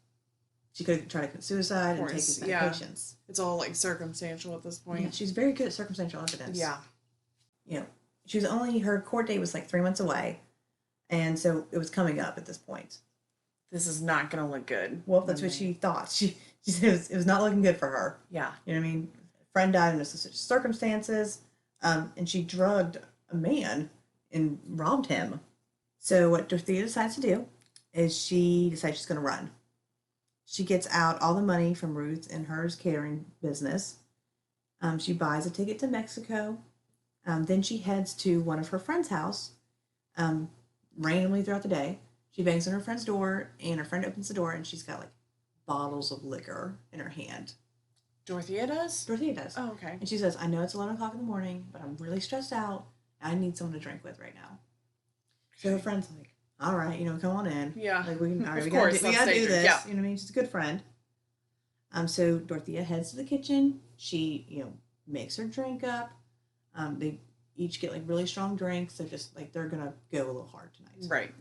She could try to commit suicide and take these medications. It's all like circumstantial at this point. Yeah, she's very good at circumstantial evidence. Yeah. Her court date was like 3 months away, and so it was coming up at this point. This is not going to look good. Well, that's what she thought. She said it was not looking good for her. Yeah. You know what I mean? A friend died in such circumstances, and she drugged a man and robbed him. So what Dorothea decides to do is she decides she's going to run. She gets out all the money from Ruth and hers catering business. She buys a ticket to Mexico. Then she heads to one of her friend's house randomly throughout the day. She bangs on her friend's door, and her friend opens the door, and she's got like bottles of liquor in her hand. Dorothea does? Dorothea does. Oh, okay. And she says, I know it's 11 o'clock in the morning, but I'm really stressed out. I need someone to drink with right now. So her friend's like, all right, come on in. Yeah. Like, we gotta do this. Yeah. You know what I mean? She's a good friend. So Dorothea heads to the kitchen. She, makes her drink up. They each get like really strong drinks. They're just like, they're gonna go a little hard tonight. Right.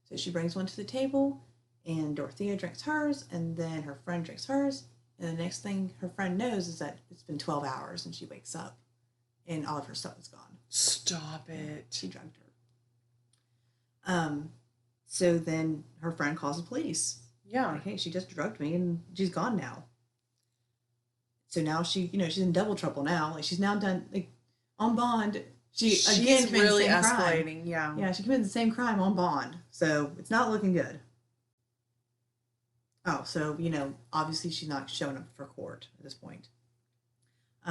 So she brings one to the table, and Dorothea drinks hers, and then her friend drinks hers. And the next thing her friend knows is that it's been 12 hours, and she wakes up, and all of her stuff is gone. Stop it. She drugged her. So then her friend calls the police. Yeah. Like, hey, she just drugged me, and she's gone now. So now she's in double trouble now. Like, she's now done, like, on bond. She's again really escalating. Crime. Yeah. Yeah, she committed the same crime on bond. So it's not looking good. Oh, so, obviously she's not showing up for court at this point.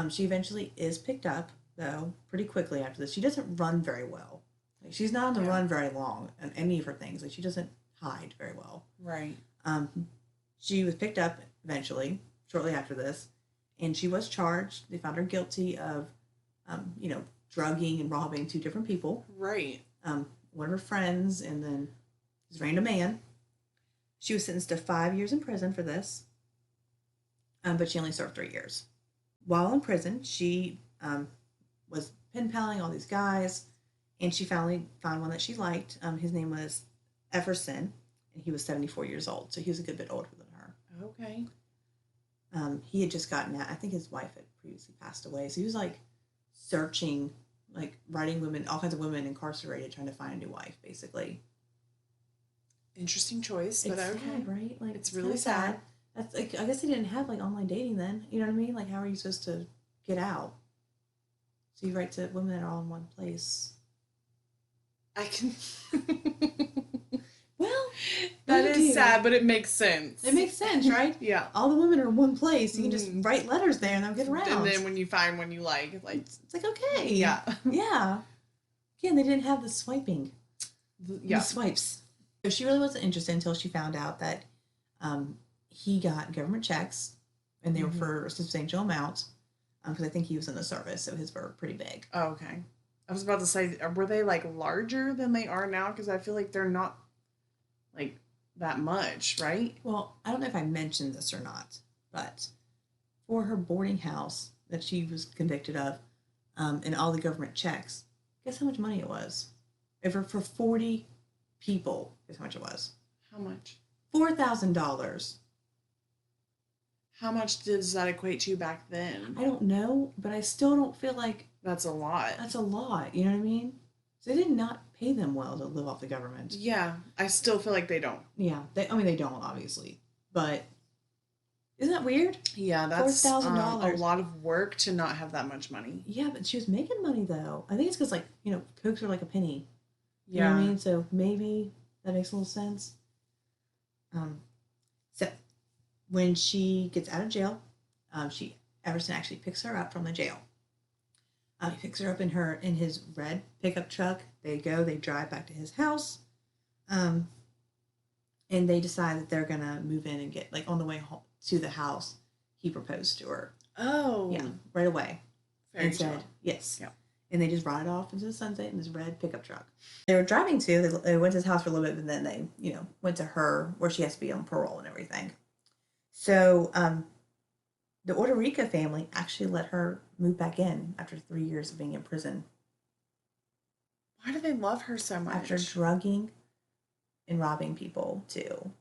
She eventually is picked up, though, pretty quickly after this. She doesn't run very well. Like, she's not on the run very long on any of her things. Like, she doesn't hide very well. Right. She was picked up eventually, shortly after this, and she was charged. They found her guilty of, drugging and robbing 2 different people. Right. One of her friends, and then this random man. She was sentenced to 5 years in prison for this, but she only served 3 years. While in prison, she was pen paling all these guys, and she finally found one that she liked. His name was Everson, and he was 74 years old, so he was a good bit older than her. Okay. He had just gotten out. I think his wife had previously passed away, so he was like searching, like writing women, all kinds of women incarcerated, trying to find a new wife, basically. Interesting choice, but it's okay. Sad, right? Like, it's really sad. That's like, I guess they didn't have like online dating then. You know what I mean? Like, how are you supposed to get out? So you write to women that are all in one place. I can. Well, that is sad, but it makes sense. It makes sense, right? Yeah. All the women are in one place. You can just write letters there and they'll get around. And then when you find one you like, it's like, okay. Yeah. Yeah. Again, they didn't have the swiping. Yeah. The swipes. So she really wasn't interested until she found out that he got government checks, and they were for a substantial amount, because I think he was in the service, so his were pretty big. Oh, okay. I was about to say, were they like larger than they are now? Because I feel like they're not like that much, right? Well, I don't know if I mentioned this or not, but for her boarding house that she was convicted of, and all the government checks, guess how much money it was? For 40 people, guess how much it was? How much? $4,000. How much does that equate to back then? I don't know, but I still don't feel like That's a lot. that's a lot. You know what I mean? So they did not pay them well to live off the government. Yeah, I still feel like they don't. Yeah, they don't obviously, but isn't that weird? Yeah, that's $4,000. a lot of work to not have that much money. Yeah, but she was making money though. I think it's because like cokes are like a penny. You know Yeah. what I mean? So maybe that makes a little sense. So when she gets out of jail, Everson actually picks her up from the jail. He picks her up in his red pickup truck. They drive back to his house, and they decide that they're gonna move in and get like on the way home to the house. He proposed to her. Oh. Yeah, right away. Fairy And said tale. yes. Yeah. And they just ride off into the sunset in this red pickup truck. They were driving they went to his house for a little bit, but then they, went to her where she has to be on parole and everything. So the Orderica family actually let her move back in after 3 years of being in prison. Why do they love her so much? After drugging and robbing people too.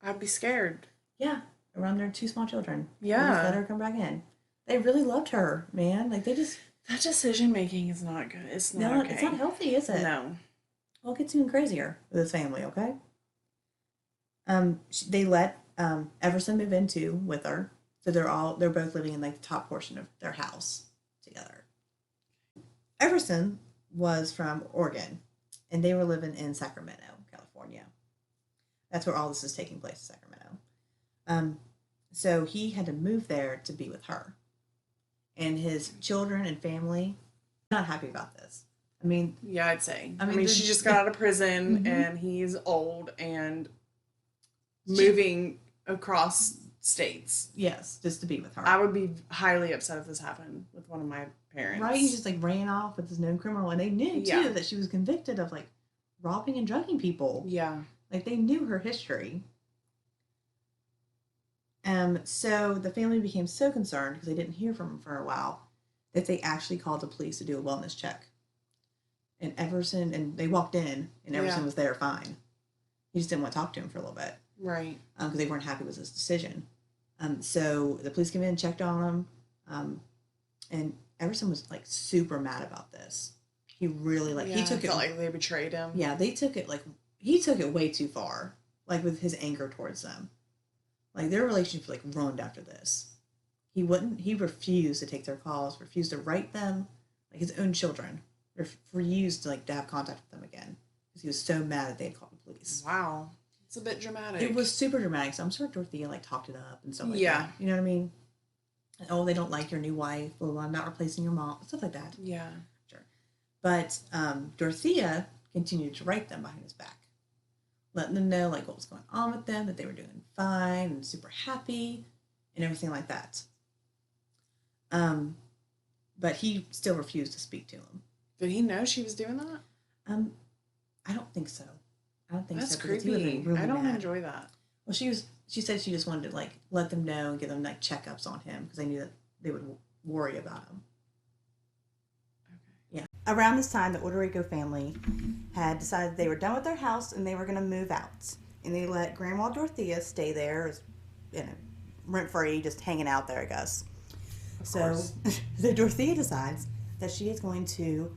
I'd be scared. Yeah, around their 2 small children. Yeah. They just let her come back in. They really loved her, man. Like they just That decision making is not good. It's not okay. It's not healthy, is it? No. Well, it gets even crazier with this family, okay? They let Everson move in too with her, so they're both living in like the top portion of their house together. Everson was from Oregon, and they were living in Sacramento, California. That's where all this is taking place, Sacramento. So he had to move there to be with her, and his children and family not happy about this. I mean, Yeah, I'd say. I mean, she just got out of prison Mhm. and he's old and moving across states. yes, just to be with her. I would be highly upset if this happened with one of my parents. Right? He just like ran off with this known criminal, and they knew too Yeah. that she was convicted of like robbing and drugging people. Yeah. Like they knew her history. So the family became so concerned because they didn't hear from him for a while that they actually called the police to do a wellness check. And they walked in, and Everson Yeah. was there fine. He just didn't want to talk to him for a little bit Right. because they weren't happy with his decision. So the police came in, checked on him, and Everson was like super mad about this. He really Yeah, he took I felt it like they betrayed him. yeah, they took it he took it way too far, like with his anger towards them. Like their relationship like ruined after this. He refused to take their calls, refused to write them, like his own children, refused to like to have contact with them again because he was so mad that they had called the police. Wow. It's a bit dramatic. It was super dramatic. So I'm sure Dorothea like talked it up and stuff like Yeah. that. You know what I mean? And, oh, they don't like your new wife. Well, I'm not replacing your mom. Stuff like that. Yeah. Sure. But Dorothea continued to write them behind his back, letting them know like what was going on with them, that they were doing fine and super happy and everything like that. But he still refused to speak to him. Did he know she was doing that? I don't think so. I don't think That's so. Because he would've creepy. been really I don't mad. enjoy that. Well, she said she just wanted to like let them know and give them like checkups on him because they knew that they would worry about him. Okay. Yeah. Around this time, the Orderico family had decided they were done with their house and they were going to move out. And they let Grandma Dorothea stay there, rent free, just hanging out there, I guess. So Dorothea decides that she is going to,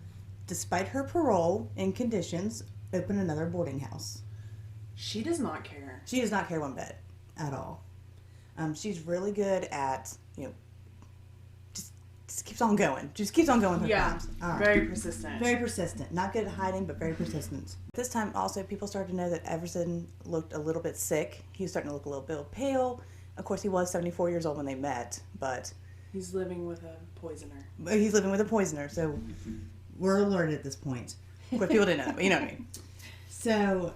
despite her parole and conditions, open another boarding house. She does not care. She does not care one bit at all. She's really good at, just keeps on going. Just keeps on going with her crimes. All right. Very persistent. Very persistent. Not good at hiding, but very persistent. This time also people started to know that Everson looked a little bit sick. He was starting to look a little bit pale. Of course, he was 74 years old when they met, but He's living with a poisoner. he's living with a poisoner, so we're alerted at this point. Of course, people didn't know, but you know what I mean. So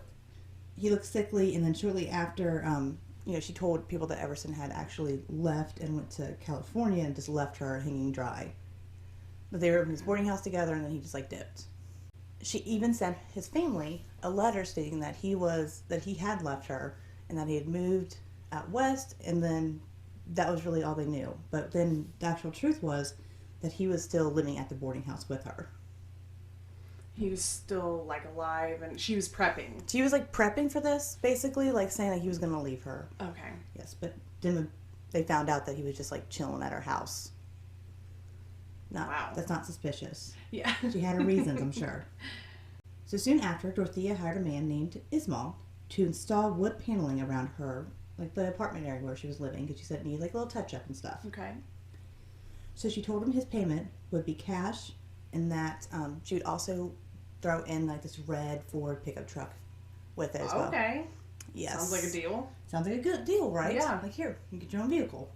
he looked sickly, and then shortly after, she told people that Everson had actually left and went to California and just left her hanging dry. But they were in his boarding house together, and then he just like dipped. She even sent his family a letter stating that he had left her and that he had moved out west, and then that was really all they knew. But then the actual truth was that he was still living at the boarding house with her. He was still like alive, and she was prepping. She was like prepping for this, basically, like saying that he was going to leave her. Okay. Yes, but then they found out that he was just like chilling at her house. Wow. That's not suspicious. Yeah. She had her reasons, I'm sure. So soon after, Dorothea hired a man named Ismail to install wood paneling around her, like the apartment area where she was living, because she said it needed like a little touch up and stuff. Okay. So she told him his payment would be cash, and that she would also throw in like this red Ford pickup truck with it as well. Okay. Yes. Sounds like a deal. Sounds like a good deal, right? Yeah. Like, here, you get your own vehicle.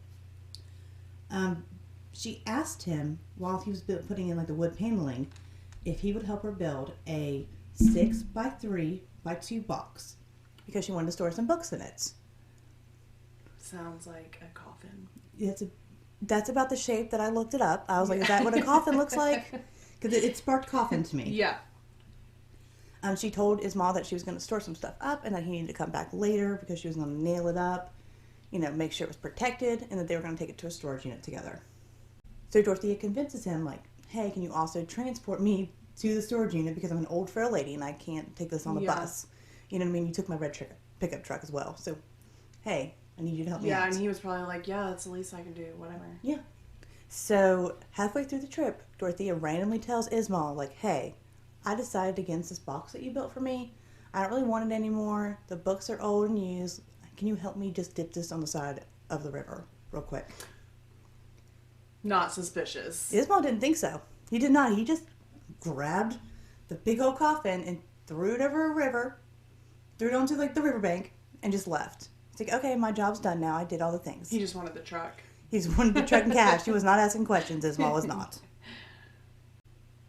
She asked him, while he was putting in like the wood paneling, if he would help her build a 6x3x2 box, because she wanted to store some books in it. Sounds like a coffin. That's about the shape that I looked it up. I was like, is that what a coffin looks like? Because it sparked coffin to me. Yeah. She told Ismail that she was going to store some stuff up and that he needed to come back later because she was going to nail it up, make sure it was protected, and that they were going to take it to a storage unit together. So Dorothea convinces him, like, hey, can you also transport me to the storage unit because I'm an old frail lady and I can't take this on the bus. You know what I mean? You took my red pickup truck as well. So, hey, I need you to help me out. Yeah, and he was probably like, yeah, that's the least I can do, whatever. Yeah. So, halfway through the trip, Dorothea randomly tells Ismail, like, hey, I decided against this box that you built for me. I don't really want it anymore. The books are old and used. Can you help me just dip this on the side of the river real quick? Not suspicious. Ismail didn't think so. He did not. He just grabbed the big old coffin and threw it over a river, threw it onto like the riverbank, and just left. It's like, okay, my job's done now. I did all the things. He just wanted the truck. He just wanted the truck and cash. He was not asking questions. Ismail was not.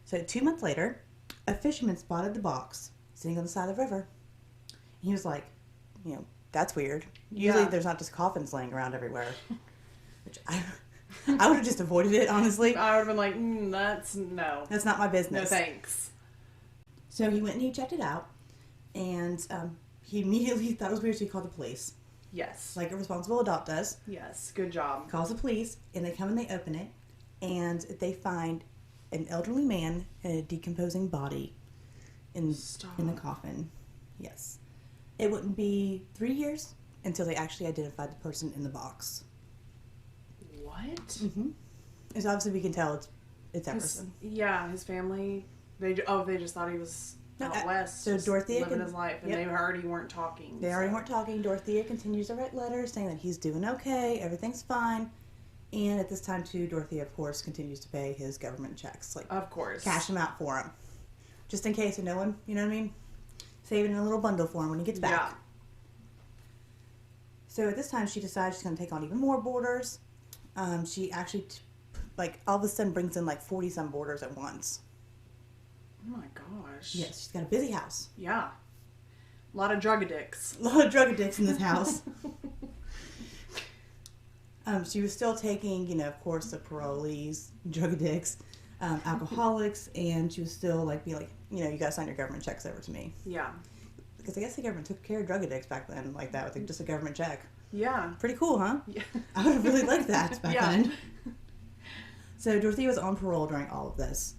So 2 months later, a fisherman spotted the box sitting on the side of the river. He was like, that's weird. Usually there's not just coffins laying around everywhere. Which I would have just avoided it, honestly. I would have been like, no. That's not my business. No thanks. So he went and he checked it out, and he immediately thought it was weird, so he called the police. Yes. Like a responsible adult does. Yes, good job. Calls the police, and they come and they open it, and they find an elderly man and a decomposing body in the coffin. Yes. It wouldn't be 3 years until they actually identified the person in the box. What? Mm-hmm. So obviously we can tell it's Everson. His family, they just thought he was out west. So Dorothea living his life, and they already weren't talking. They already weren't talking. Dorothea continues to write letters saying that he's doing okay, everything's fine. And at this time, too, Dorothea, of course, continues to pay his government checks. Like, of course. Cash them out for him. Just in case, no one, you know what I mean? Save it in a little bundle for him when he gets back. Yeah. So at this time, she decides she's going to take on even more boarders. She actually, all of a sudden brings in, 40-some boarders at once. Oh, my gosh. Yes, she's got a busy house. Yeah. A lot of drug addicts. A lot of drug addicts in this house. She was still taking, of course, the parolees, drug addicts, alcoholics, and she was still, you gotta sign your government checks over to me. Yeah. Because I guess the government took care of drug addicts back then like that, with just a government check. Yeah. Pretty cool, huh? Yeah. I would have really liked that back then. So Dorothea was on parole during all of this.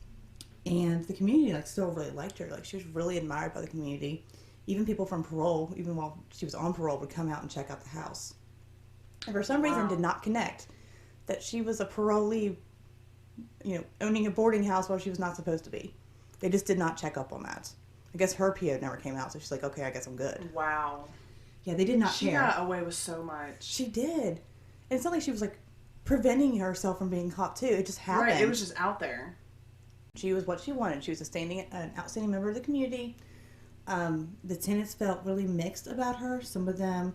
And the community, still really liked her. She was really admired by the community. Even people from parole, even while she was on parole, would come out and check out the house. And for some reason did not connect that she was a parolee, owning a boarding house while she was not supposed to be. They just did not check up on that. I guess her PO never came out, so she's like, okay, I guess I'm good. Wow. Yeah, they did not care. She got away with so much. She did. And it's not like she was, preventing herself from being caught, too. It just happened. Right, it was just out there. She was what she wanted. She was an outstanding member of the community. The tenants felt really mixed about her. Some of them,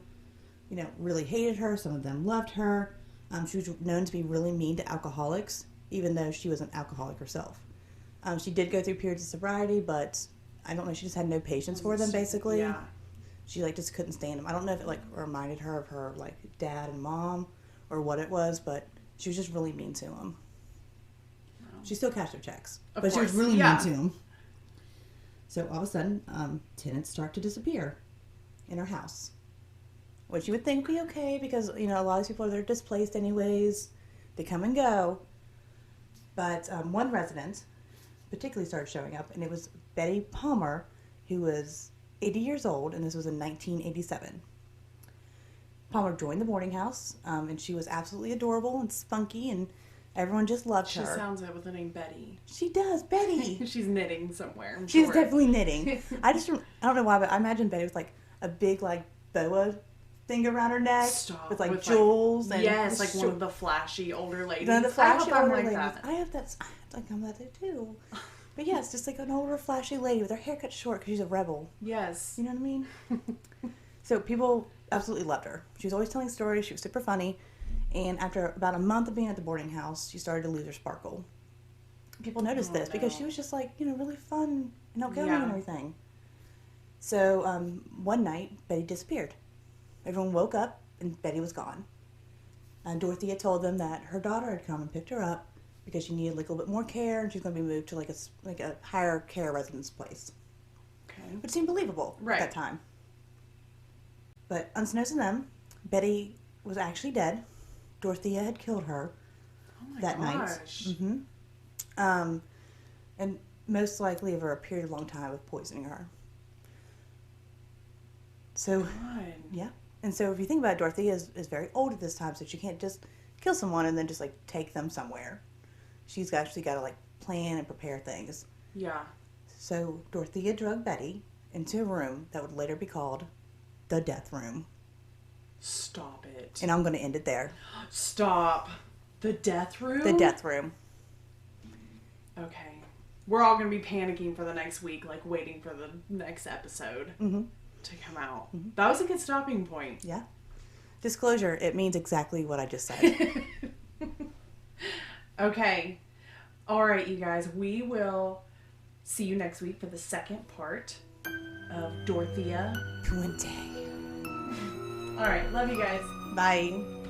really hated her. Some of them loved her. She was known to be really mean to alcoholics, even though she was an alcoholic herself. She did go through periods of sobriety, but I don't know, she just had no patience for them, basically. Yeah. She like just couldn't stand him. I don't know if it like reminded her of her like dad and mom or what it was, but she was just really mean to him. She still cashed her checks, but she was really mean to him. So all of a sudden, tenants start to disappear in her house, which you would think would be okay because a lot of these people they're displaced anyways. They come and go, but one resident particularly started showing up, and it was Betty Palmer, who was 80 years old, and this was in 1987. Palmer joined the boarding house, and she was absolutely adorable and spunky, and everyone just loved her. She sounds it with the name Betty. She does, Betty. She's knitting somewhere. She's definitely knitting. I don't know why, but I imagine Betty with like a big like boa thing around her neck with like jewels and like one of the flashy older ladies. One of the flashy older ladies. That. I have that. Like I'm that too. But yeah, it's just like an older flashy lady with her hair cut short because she's a rebel. Yes. You know what I mean? So people absolutely loved her. She was always telling stories. She was super funny. And after about a month of being at the boarding house, she started to lose her sparkle. People noticed this because she was just like, really fun and outgoing and everything. So one night, Betty disappeared. Everyone woke up and Betty was gone. And Dorothea told them that her daughter had come and picked her up because she needed like a little bit more care and she's going to be moved to like a higher care residence place. Okay. Which seemed believable at that time. But unbeknownst to them, Betty was actually dead. Dorothea had killed her that night. Mm-hmm. And most likely over a period of long time of poisoning her. So, yeah. And so if you think about it, Dorothea is very old at this time, so she can't just kill someone and then just like take them somewhere. She's actually got to like plan and prepare things. Yeah. So Dorothea drugged Betty into a room that would later be called the death room. Stop it. And I'm going to end it there. Stop. The death room? The death room. Okay. We're all going to be panicking for the next week, like waiting for the next episode to come out. Mm-hmm. That was a good stopping point. Yeah. Disclosure, it means exactly what I just said. Okay. All right, you guys. We will see you next week for the second part of Dorthea Puente. All right. Love you guys. Bye.